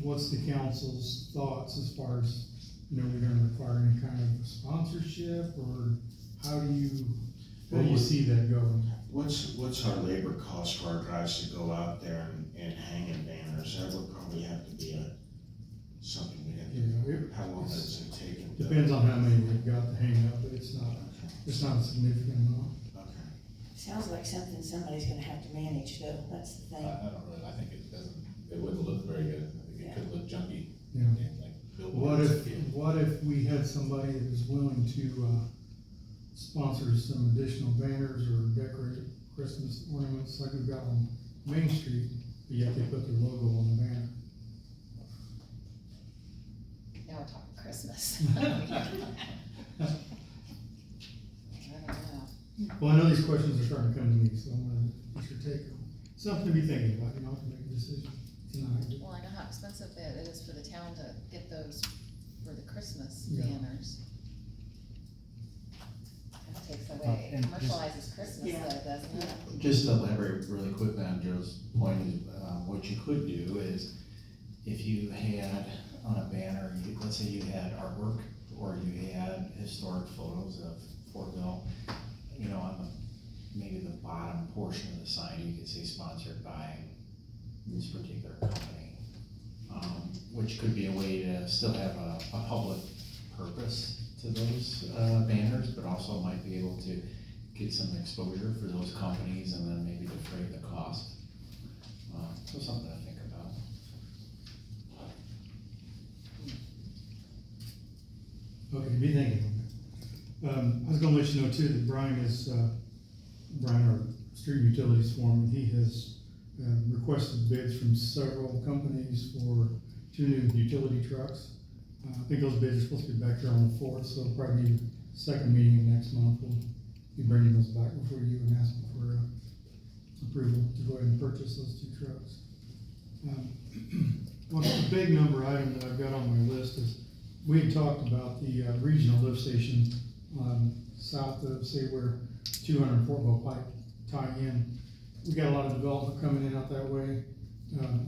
what's the council's thoughts as far as, you know, we're gonna require any kind of sponsorship, or how do you see that going? What's our labor cost for our guys to go out there and hanging banners? That would probably have to be something we have to, how long does it take? Depends on how many we've got to hang up, but it's not a significant amount. Okay. Sounds like something somebody's gonna have to manage though, that's the thing. I think it wouldn't look very good. I think it could look junky. Yeah. Like What if we had somebody that was willing to, sponsor some additional banners or decorate Christmas ornaments like we've got on Main Street, but yet they put their logo on the banner? Now we're talking Christmas. I don't know. Well, I know these questions are starting to come to me, so I'm gonna get your take on it. Something to be thinking about, you know, to make a decision tonight. Well, I know how expensive it is for the town to get those for the Christmas Yeah. banners. That takes away, and just- commercializes Christmas Yeah. though, doesn't it? Just to elaborate really quickly on Joe's point, is, what you could do is, if you had on a banner, let's say you had artwork, or you had historic photos of Fortville, you know, on maybe the bottom portion of the sign, you could say sponsored by this particular company. Which could be a way to still have a public purpose to those, banners, but also might be able to get some exposure for those companies and then maybe defray the cost. So something to think about. Okay, be thinking on that. I was gonna let you know too that Brian, our street utilities foreman, he has requested bids from several companies for 2 new utility trucks. I think those bids are supposed to be back here on the 4th, so probably the second meeting of next month, we'll be bringing those back before you and asking for approval to go ahead and purchase those 2 trucks. Well, the big number item that I've got on my list is, we had talked about the regional lift station south of, say, where 200 Fortville Pike tie in. We got a lot of development coming in out that way.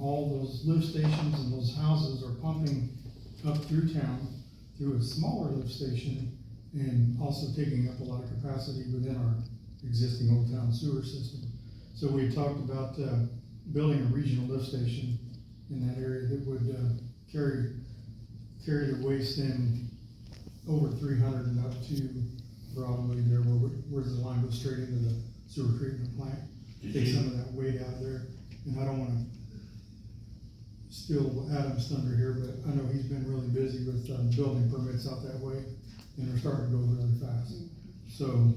All those lift stations and those houses are pumping up through town through a smaller lift station, and also taking up a lot of capacity within our existing old town sewer system. So we talked about building a regional lift station in that area that would carry the waste in over 300 and up to Broadway there, where the line goes straight into the sewer treatment plant. Take some of that weight out of there, and I don't wanna steal Adam's thunder here, but I know he's been really busy with building permits out that way, and they're starting to go really fast. So,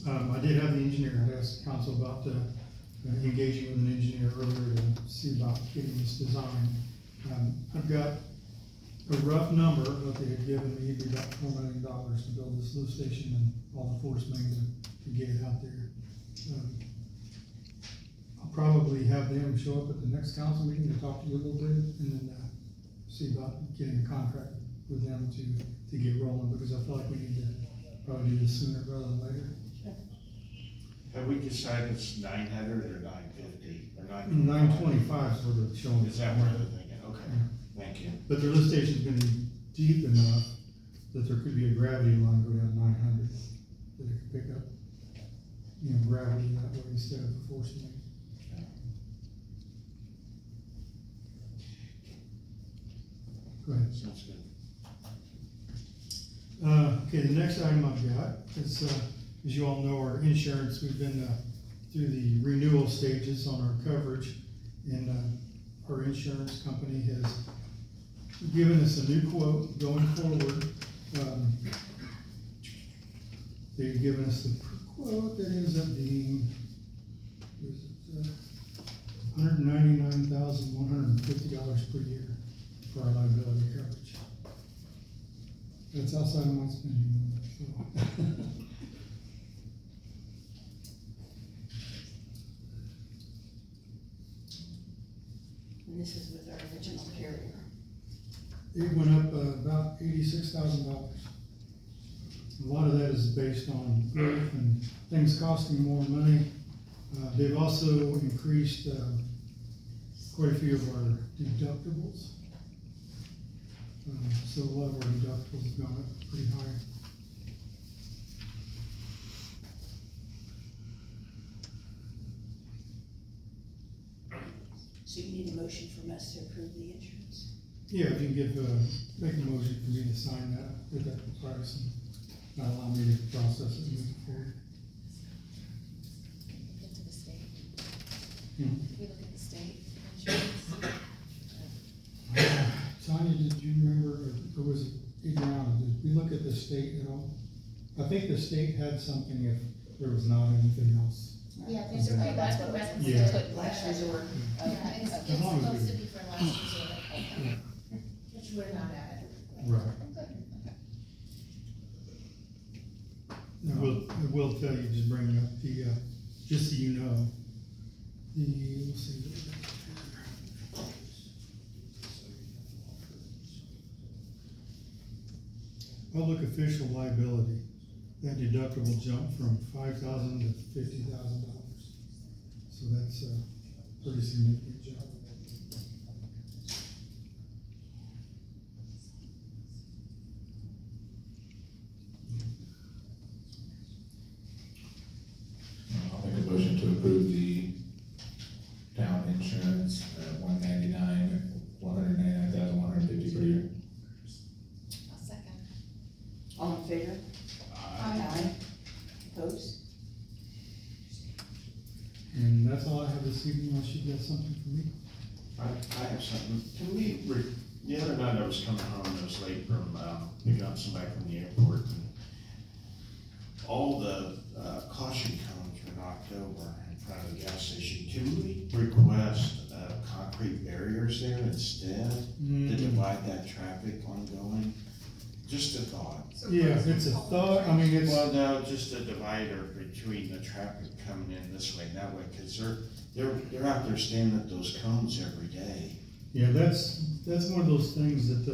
I did have the engineer, I'd asked council about engaging with an engineer earlier to see about getting this design. I've got a rough number, what they had given me, it'd be about $4 million to build this lift station and all the force main to get it out there. I'll probably have them show up at the next council meeting to talk to you a little bit, and then, see about getting a contract with them to get rolling, because I feel like we need to probably do this sooner rather than later. Have we decided it's 900 or 950 or 925 is what they're showing. Is that what they're thinking? Okay, thank you. But their lift station's gonna be deep enough that there could be a gravity line go down 900, that it could pick up, you know, gravity that way instead of the force main. Go ahead. Sounds good. Okay, the next item I've got is, as you all know, our insurance, we've been, through the renewal stages on our coverage, and, our insurance company has given us a new quote going forward. They've given us the quote that ends up being, $199,150 per year for our liability coverage. That's outside of my spending limit, so. And this is with our original carrier. It went up about $86,000. A lot of that is based on growth and things costing more money. They've also increased quite a few of our deductibles. So a lot of our deductibles have gone up pretty high. So you need a motion from us to approve the insurance. Yeah, if you can give, make a motion for me to sign that with that price and allow me to process it and move forward. Get to the state. Hmm. Did we look at the state insurance? Tanya, did you remember, or was it Adriana, did we look at the state at all? I think the state had something if there was not anything else. Yeah, there's a- that's what residents Yeah. put Last resort. Yeah, it's As long as supposed we- to be for last resort, okay. Which we're not at it. Right. Okay. I will tell you, just bring up the, just so you know, let's see. Public official liability, that deductible jumped from $5,000 to $50,000. So that's a pretty significant jump. I'll make a motion to approve the town insurance at $199,150 per year. I'll second. All in favor? Aye. Opposed? And that's all I have this evening, unless you got something for me. I have something. Can we, the other night I was coming home, I was late from, picking up somebody from the airport, and all the, caution cones were knocked over in front of the gas station. Can we request, concrete barriers there instead to divide that traffic ongoing? Just a thought. Yeah, it's a thought, I mean, it's. Well, no, just a divider between the traffic coming in this way and that way, cause they're out there standing at those cones every day. Yeah, that's one of those things that,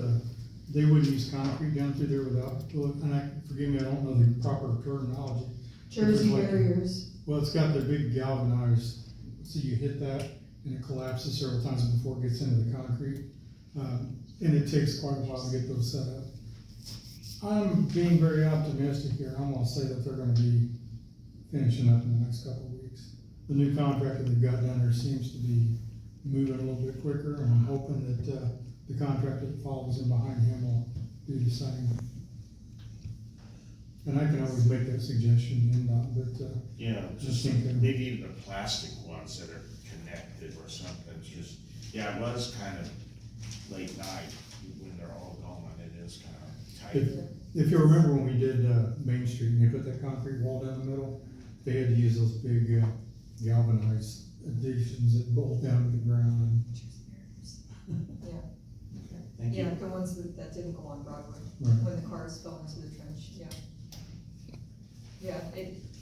they wouldn't use concrete down through there without, and forgive me, I don't know the proper terminology. Jersey barriers. Well, it's got the big galvanized, so you hit that and it collapses several times before it gets into the concrete. And it takes quite a while to get those set up. I'm being very optimistic here. I'm gonna say that they're gonna be finishing up in the next couple of weeks. The new contractor they've got down there seems to be moving a little bit quicker, and I'm hoping that, the contractor that follows in behind him will do the same. And I can always make that suggestion, but, Yeah, Just just thinking. maybe even the plastic ones that are connected or something, just, yeah, it was kind of late night when they're all going, it is kind of tight. if you remember when we did, Main Street, and they put that concrete wall down the middle, they had to use those big, galvanized additions that bolt down to the ground. Yeah, Thank you. yeah, the ones that didn't go on Broadway, Right. when the cars fell into the trench, yeah. Yeah,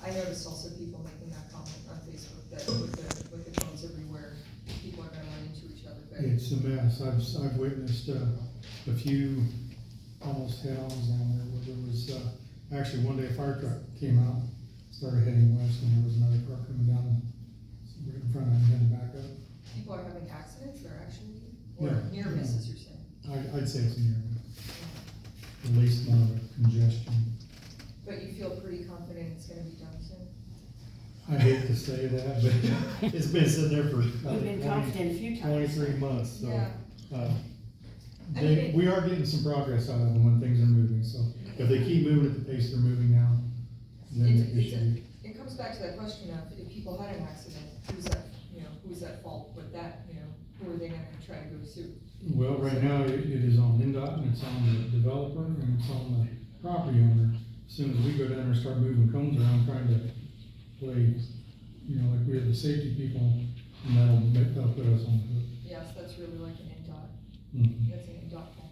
I noticed also people making that comment on Facebook, that with the cones everywhere, people are gonna run into each other, but. It's a mess. I've witnessed, a few almost head-ons down there where there was, actually one day a fire truck came out, started heading west, and there was another car coming down right in front of him, heading back up. People are having accidents or actually, or Yeah. near misses, you're saying? I'd say it's near, at least one of the congestion. But you feel pretty confident it's gonna be done soon? I hate to say that, but it's been sitting there for You've been confident a few times. 23 months, so. Yeah. I They, mean, we are getting some progress out of them when things are moving, so if they keep moving at the pace they're moving now, then it should be. It comes back to that question of if people had an accident, who's at fault with that, who are they gonna try to go sue? Well, right now, it is on NDOT, and it's on the developer, and it's on the property owner. As soon as we go down there and start moving cones around, trying to play, like we have the safety people, and that'll put us on the hook. Yes, that's really like an NDOT, Mhm. that's an NDOT thing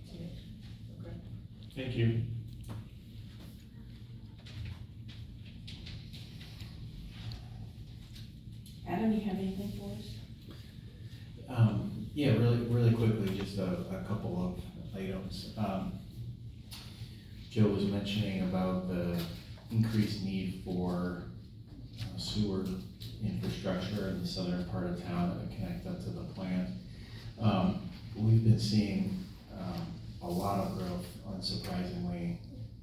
to me. Okay. Thank you. Adam, you have anything for us? Yeah, really quickly, just a couple of items. Joe was mentioning about the increased need for sewer infrastructure in the southern part of town that would connect up to the plant. We've been seeing a lot of growth, unsurprisingly,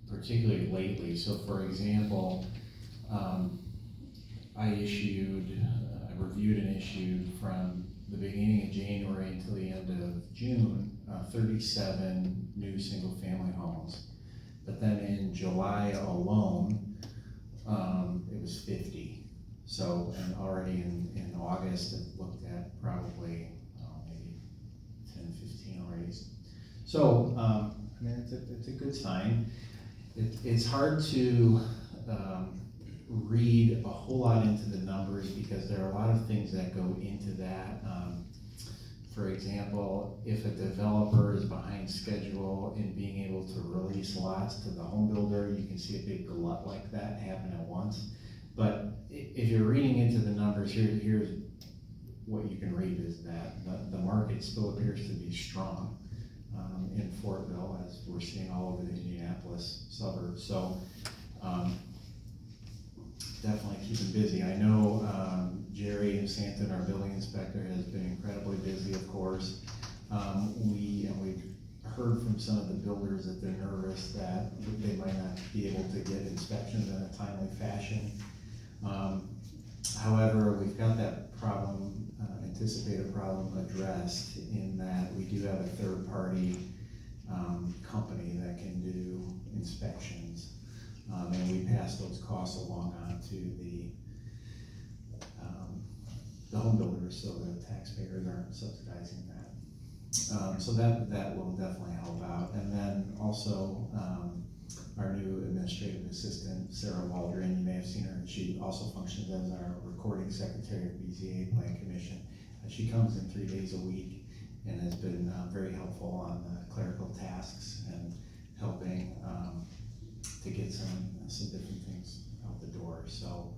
particularly lately. So for example, I reviewed and issued from the beginning of January until the end of June, 37 new single-family homes. But then in July alone, it was 50. So, and already in August, it looked at probably maybe 10, 15 already. So, I mean, it's a good sign. It's hard to read a whole lot into the numbers because there are a lot of things that go into that. For example, if a developer is behind schedule in being able to release lots to the home builder, you can see a big glut like that happen at once. But if you're reading into the numbers, here's what you can read is that the market still appears to be strong in Fortville, as we're seeing all over the Indianapolis suburbs. So definitely keeping busy. I know Jerry and Santon, our building inspector, has been incredibly busy, of course. We've heard from some of the builders that they're nervous that they might not be able to get inspections in a timely fashion. However, we've got that problem, anticipated problem addressed in that we do have a third-party company that can do inspections. And we pass those costs along on to the home builders, so the taxpayers aren't subsidizing that. So that will definitely help out. And then also, our new administrative assistant, Sarah Waldron, you may have seen her, and she also functions as our recording secretary of BZA Plan Commission. She comes in 3 days a week and has been very helpful on the clerical tasks and helping to get some different things out the door. So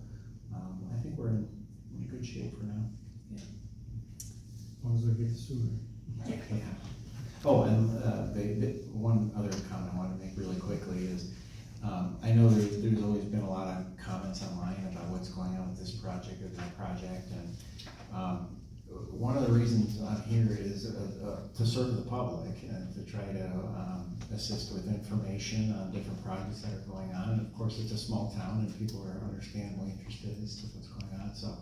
I think we're in good shape for now. As long as they get the sewer. Yeah. Oh, and one other comment I want to make really quickly is, I know there's always been a lot of comments online about what's going on with this project or that project, and one of the reasons I'm here is to serve the public and to try to assist with information on different projects that are going on. And of course, it's a small town and people are understandably interested as to what's going on. So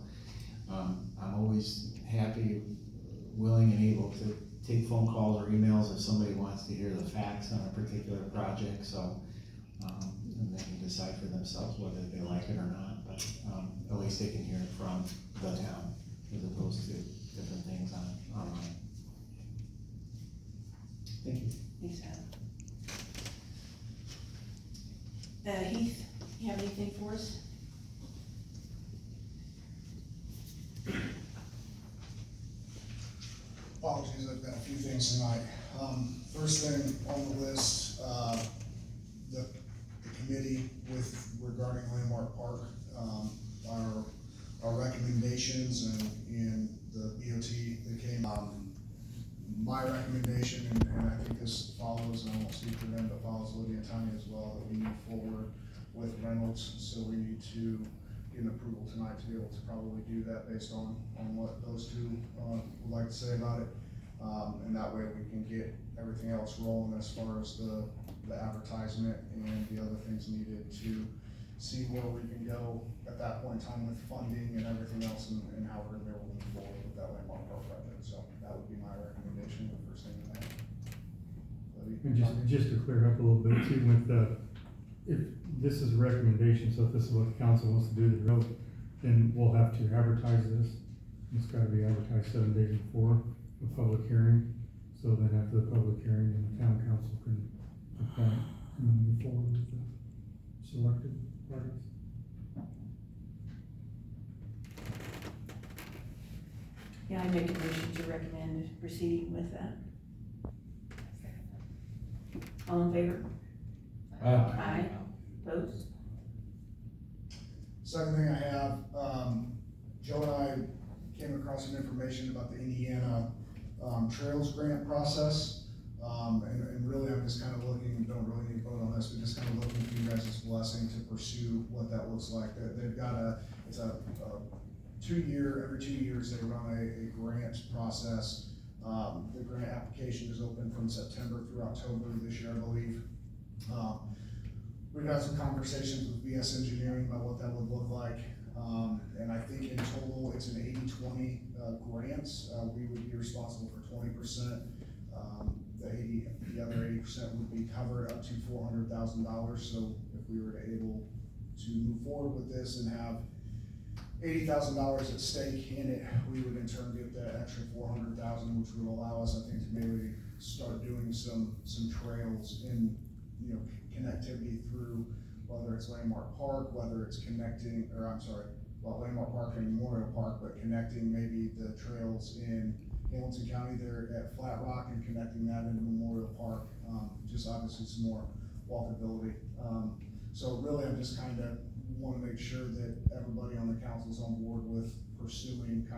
I'm always happy, willing, and able to take phone calls or emails if somebody wants to hear the facts on a particular project. So and they can decide for themselves whether they like it or not. But at least they can hear it from the town as opposed to different things online. Thank you. Thanks, Adam. Heath, you have anything for us? Apologies, I've got a few things tonight. First thing on the list, the committee regarding Landmark Park, our recommendations and the BOT that came. My recommendation, and I think this follows, and I won't speak for them, but follows Lydia and Tanya as well, that we move forward with Reynolds. So we need to get an approval tonight to be able to probably do that based on what those two would like to say about it. And that way we can get everything else rolling as far as the advertisement and the other things needed to see where we can go at that point in time with funding and everything else, and how we're gonna be able to move forward with that Landmark Park project. So that would be my recommendation, the first thing tonight. And just to clear up a little bit too, with if this is a recommendation, so if this is what the council wants to do, then we'll have to advertise this. It's gotta be advertised 7 days before the public hearing, so then after the public hearing, then the town council can appoint and move forward with the selected parties. Yeah, I make a motion to recommend proceeding with that. All in favor? Aye. Opposed? Second thing I have, Joe and I came across some information about the Indiana, Trails Grant process. And really, I'm just kind of looking, don't really need to vote on this, but just kind of looking for you guys' blessing to pursue what that looks like. They've got it's a 2 year, every 2 years they run a grant process. The grant application is open from September through October this year, I believe. We've had some conversations with VS Engineering about what that would look like. And I think in total, it's an 80-20 grants. We would be responsible for 20%. The other 80% would be covered up to $400,000. So if we were able to move forward with this and have $80,000 at stake in it, we would in turn get that extra $400,000, which would allow us, I think, to maybe start doing some trails in, connectivity through, whether it's Landmark Park, whether it's connecting, Landmark Park and Memorial Park, but connecting maybe the trails in Hamilton County there at Flat Rock and connecting that into Memorial Park. Just obviously some more walkability. So really, I'm just kind of want to make sure that everybody on the council is on board with pursuing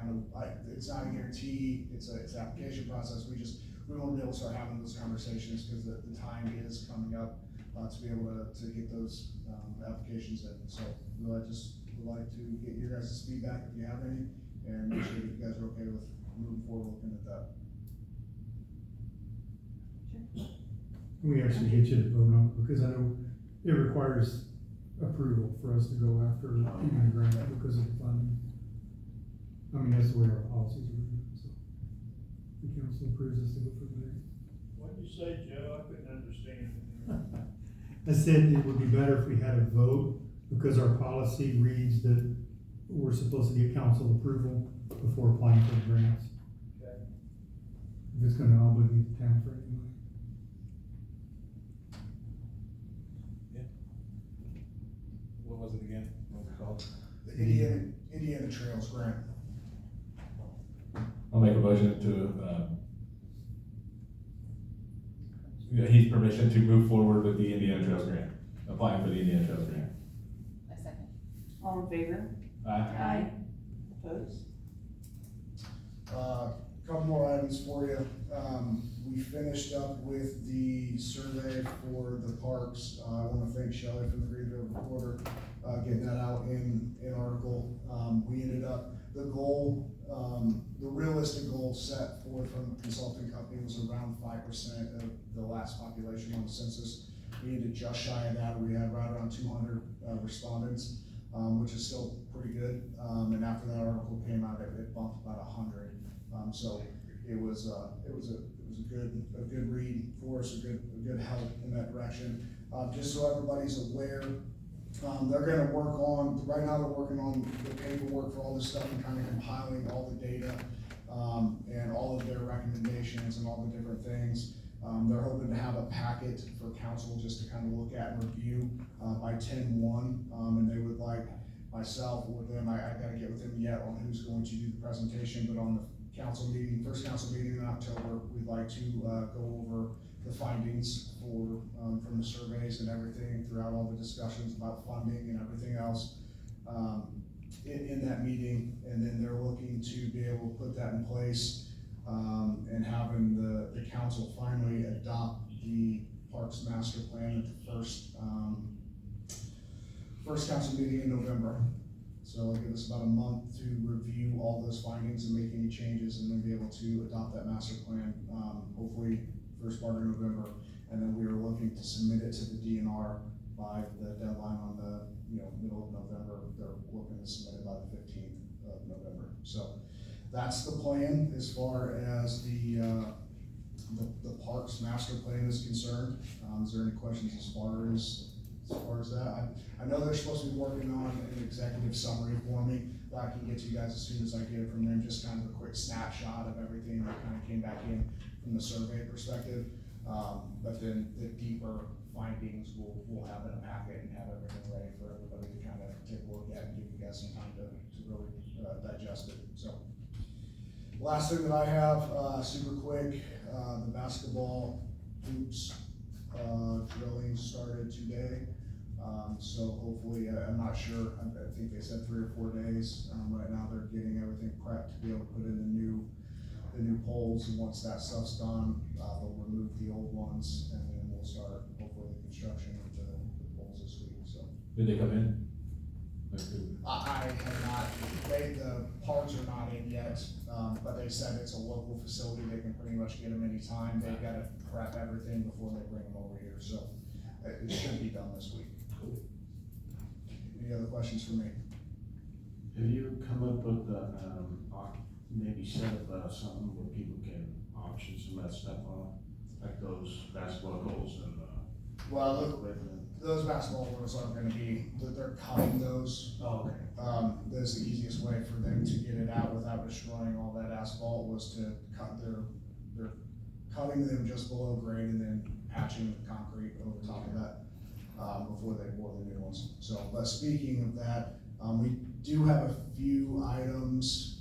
it's not a guarantee, it's an application process. We want to be able to start having those conversations because the time is coming up to be able to get those applications in. So really, I just would like to get your guys' feedback if you have any, and make sure that you guys are okay with moving forward looking at that. We actually get you to vote on it, because I know it requires approval for us to go after even a grant because of the funding. I mean, that's the way our policies are written, so the council approves us to go from there. What'd you say, Joe? I couldn't understand. I said it would be better if we had a vote, because our policy reads that we're supposed to get council approval before applying for the grants. Okay. If it's gonna obligate the town for any money. What was it again? What was it called? The Indiana Trails Grant. I'll make a motion to, he's permission to move forward with the Indiana Trails Grant, applying for the Indiana Trails Grant. A second. All in favor? Aye. Opposed? Couple more items for you. We finished up with the survey for the parks. I want to thank Shelley from the Reading of Ordinance, getting that out in article. We ended up, the goal, the realistic goal set forth from the consulting company was around 5% of the last population on the census. We ended just shy of that. We had right around 200 respondents, which is still pretty good. And after that article came out, it bumped about 100. So it was a good read for us, a good help in that direction. Just so everybody's aware, they're gonna work on, right now they're working on the paperwork for all this stuff and kind of compiling all the data, and all of their recommendations and all the different things. They're hoping to have a packet for council just to kind of look at and review, by 10/1, and they would like myself or them, I gotta get with them yet on who's going to do the presentation, but on the council meeting, first council meeting in October, we'd like to go over the findings for from the surveys and everything throughout all the discussions about funding and everything else in that meeting, and then they're looking to be able to put that in place and having the council finally adopt the Parks Master Plan at the first council meeting in November. So it'll give us about a month to review all those findings and make any changes, and then be able to adopt that master plan, hopefully first part of November. And then we are looking to submit it to the DNR by the deadline on the middle of November. They're looking to submit it by the 15th of November. So that's the plan as far as the Parks Master Plan is concerned. Is there any questions as far as as far as that. I know they're supposed to be working on an executive summary for me that I can get to you guys as soon as I get it from them, just kind of a quick snapshot of everything that kind of came back in from the survey perspective. But then the deeper findings we'll have in a packet and have everything ready for everybody to kind of take a look at and give you guys some time to really digest it. So, last thing that I have, super quick, the basketball hoops drilling started today. So hopefully, I'm not sure, I think they said 3 or 4 days. Right now they're getting everything prepped to be able to put in the new poles, and once that stuff's done, they'll remove the old ones, and then we'll start hopefully the construction of the poles this week, so. Did they come in? I have not, the parts are not in yet, but they said it's a local facility, they can pretty much get them anytime, they've gotta prep everything before they bring them over here, so it should be done this week. Any other questions for me? Have you come up with maybe set up something where people can auction some of that stuff off, like those basketball goals and Well, those basketball goals aren't gonna be, they're cutting those. Oh, okay. That's the easiest way for them to get it out without destroying all that asphalt was to cut they're cutting them just below grade and then patching the concrete over top of that, before they bore the new ones. So, but speaking of that, we do have a few items,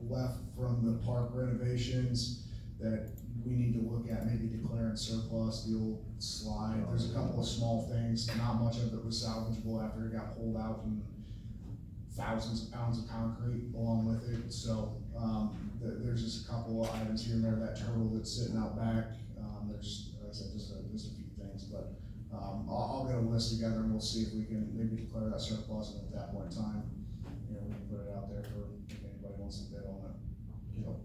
left from the park renovations that we need to look at, maybe declaring surplus, the old slide. There's a couple of small things, not much of it was salvageable after it got pulled out, and thousands of pounds of concrete along with it. So, there's just a couple of items here and there, that turtle that's sitting out back. There's, like I said, just a few things, but, I'll get a list together and we'll see if we can maybe declare that surplus, and at that point in time, you know, we can put it out there for if anybody wants to bid on it. So.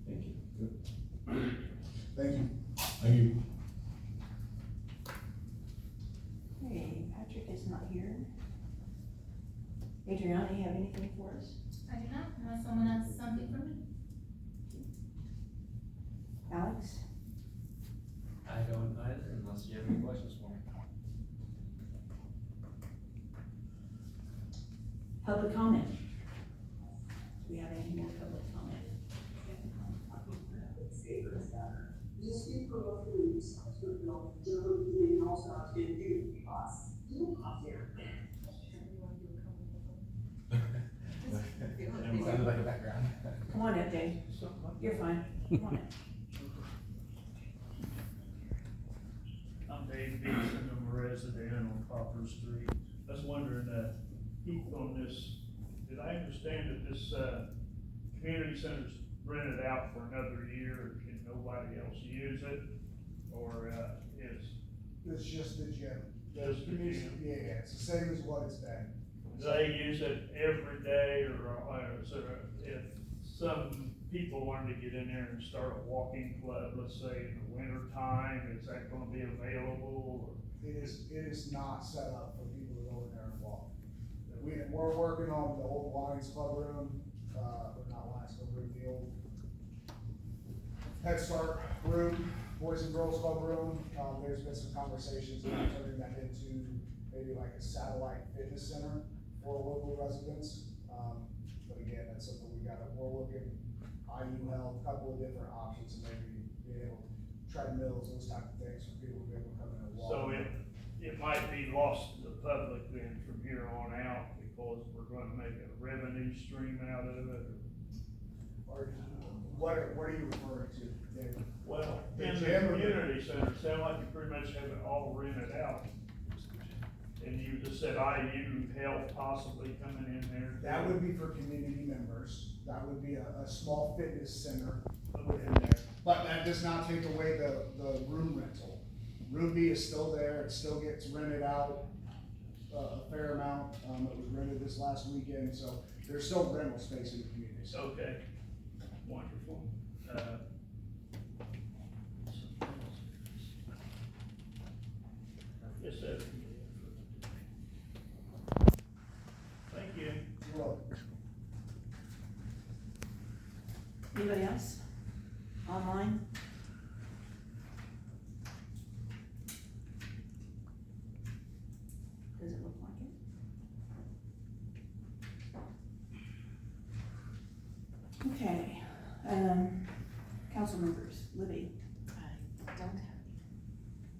Thank you. Good. Thank you. Thank you. Okay, Patrick is not here. Adriana, you have anything for us? I do not, unless someone has something for me. Alex? I don't either, unless you have any questions for me. Public comment? Do we have any more public comment? Sounded like a background. Come on up, Dave. You're fine. Come on up. I'm Dave Beeson, I'm a resident on Copper Street. I was wondering, Heath, on this, did I understand that this, community center's rented out for another year, and nobody else use it? Or, It's just the gym. Just the gym. Yeah, it's the same as what it's been. do they use it every day, or so if some people wanted to get in there and start a walking club, let's say in the winter time, is that gonna be available? It is not set up for people to go in there and walk. We're working on the old Lions Club room, or not Lions Club room, the old Head Start room, Boys and Girls Club room. There's been some conversations about turning that into maybe like a satellite fitness center for local residents. But again, that's something we're looking, IU Health, a couple of different options, and maybe being able to treadmills, those type of things for people to be able to come in and walk. So it might be lost to the public then from here on out, because we're gonna make a revenue stream out of it, Or what are you referring to, David? well, The in the gym or the- community center, sound like you pretty much have it all rented out. And you just said IU Health possibly coming in there. That would be for community members. That would be a small fitness center put in there. But that does not take away the room rental. Room B is still there. It still gets rented out a fair amount. It was rented this last weekend, so there's still rental space in the community. So Okay, wonderful. I guess that's. Thank you. you're welcome. Anybody else? Online? Council members, Libby, I don't have.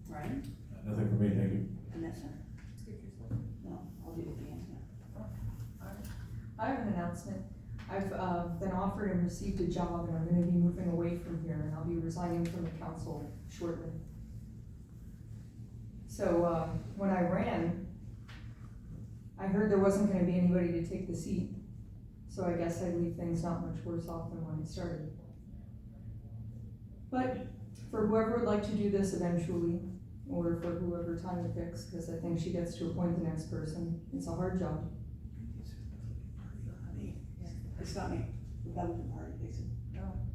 Ryan, Nothing for me, thank you. Vanessa. No, I'll do it at the end. I have an announcement. I've been offered and received a job, and I'm gonna be moving away from here, and I'll be resigning from the council shortly. So, when I ran, I heard there wasn't gonna be anybody to take the seat, so I guess I'd leave things not much worse off than when I started. But for whoever would like to do this eventually, or for whoever Tanya picks, because I think she gets to appoint the next person, it's a hard job. It's not me, Republican Party picks it.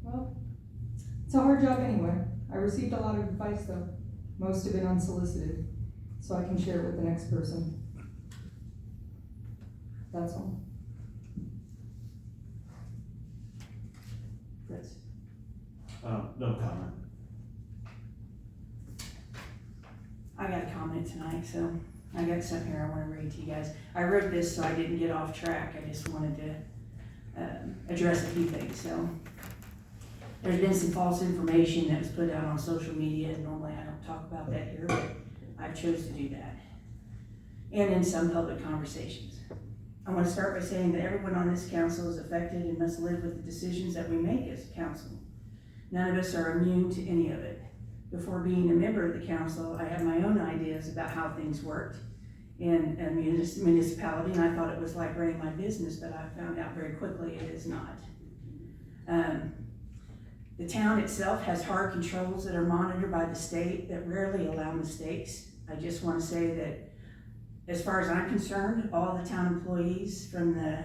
Well, it's a hard job anyway. I received a lot of advice though, most of it unsolicited, so I can share it with the next person. That's all. Fritz. No comment. I got a comment tonight, so I got something here I wanna read to you guys. I wrote this so I didn't get off track, I just wanted to address a few things. So there's been some false information that was put out on social media, and normally I don't talk about that here, but I chose to do that. And in some public conversations. I want to start by saying that everyone on this council is affected and must live with the decisions that we make as a council. None of us are immune to any of it. Before being a member of the council, I had my own ideas about how things worked in a municipality, and I thought it was like running my business, but I found out very quickly it is not. The town itself has hard controls that are monitored by the state that rarely allow mistakes. I just want to say that as far as I'm concerned, all the town employees, from the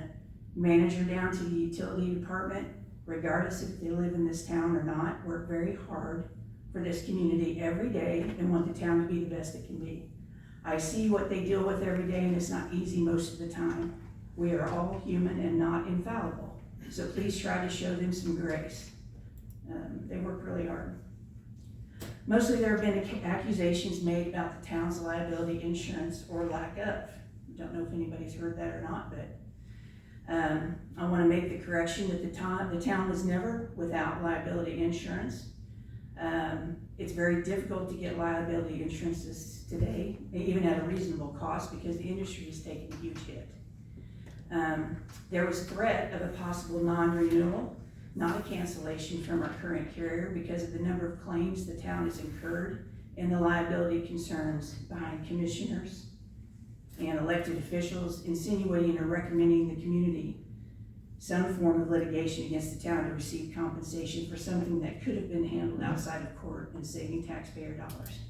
manager down to the utility department, regardless if they live in this town or not, work very hard for this community every day and want the town to be the best it can be. I see what they deal with every day, and it's not easy most of the time. We are all human and not infallible, so please try to show them some grace. They work really hard. Mostly there have been accusations made about the town's liability insurance or lack of. Don't know if anybody's heard that or not, but I want to make the correction that the town was never without liability insurance. It's very difficult to get liability insurances today, even at a reasonable cost, because the industry is taking a huge hit. There was threat of a possible non-renewal, not a cancellation from our current carrier, because of the number of claims the town has incurred and the liability concerns behind commissioners and elected officials insinuating or recommending the community some form of litigation against the town to receive compensation for something that could have been handled outside of court and saving taxpayer dollars.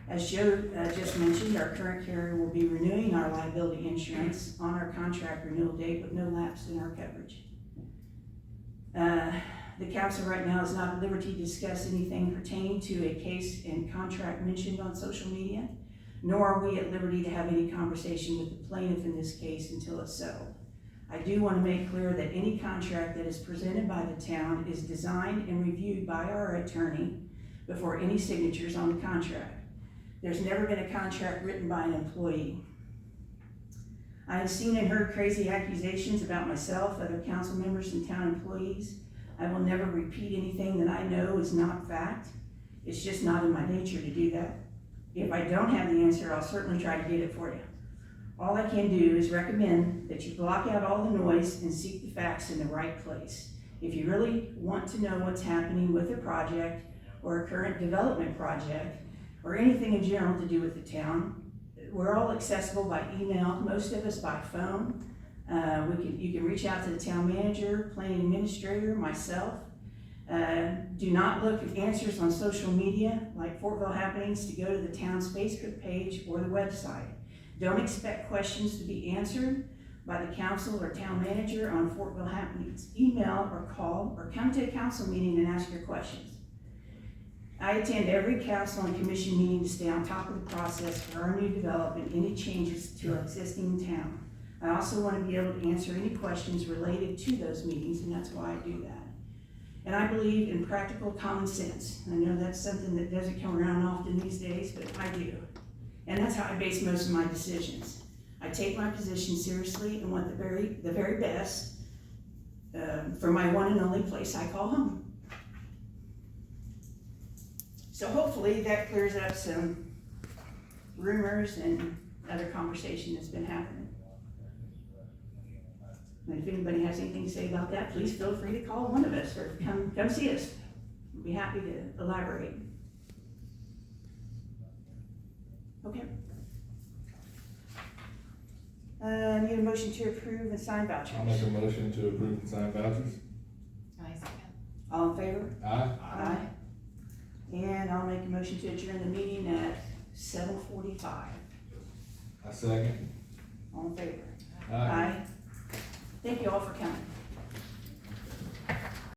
As Joe just mentioned, our current carrier will be renewing our liability insurance on our contract renewal date with no lapse in our coverage. The council right now is not at liberty to discuss anything pertaining to a case and contract mentioned on social media, nor are we at liberty to have any conversation with the plaintiff in this case until it's settled. I do want to make clear that any contract that is presented by the town is designed and reviewed by our attorney before any signatures on the contract. There's never been a contract written by an employee. I have seen and heard crazy accusations about myself, other council members, and town employees. I will never repeat anything that I know is not fact. It's just not in my nature to do that. If I don't have the answer, I'll certainly try to get it for you. All I can do is recommend that you block out all the noise and seek the facts in the right place. If you really want to know what's happening with a project or a current development project or anything in general to do with the town, we're all accessible by email, most of us by phone. You can reach out to the town manager, planning administrator, myself. Do not look at answers on social media like Fortville Happenings to go to the town's Facebook page or the website. Don't expect questions to be answered by the council or town manager on Fortville Happenings. Email or call or come to a council meeting and ask your questions. I attend every council and commission meeting to stay on top of the process for our new development, any changes to our existing town. I also want to be able to answer any questions related to those meetings, and that's why I do that. And I believe in practical common sense. I know that's something that doesn't come around often these days, but I do. And that's how I base most of my decisions. I take my position seriously and want the very best for my one and only place I call home. So hopefully that clears up some rumors and other conversation that's been happening. And if anybody has anything to say about that, please feel free to call one of us or come see us. We'll be happy to elaborate. Okay. Need a motion to approve and sign vouchers. I'll make a motion to approve and sign vouchers. I second. All in favor? Aye. Aye. And I'll make a motion to adjourn the meeting at 7:45. I second. All in favor? Aye. Thank you all for coming.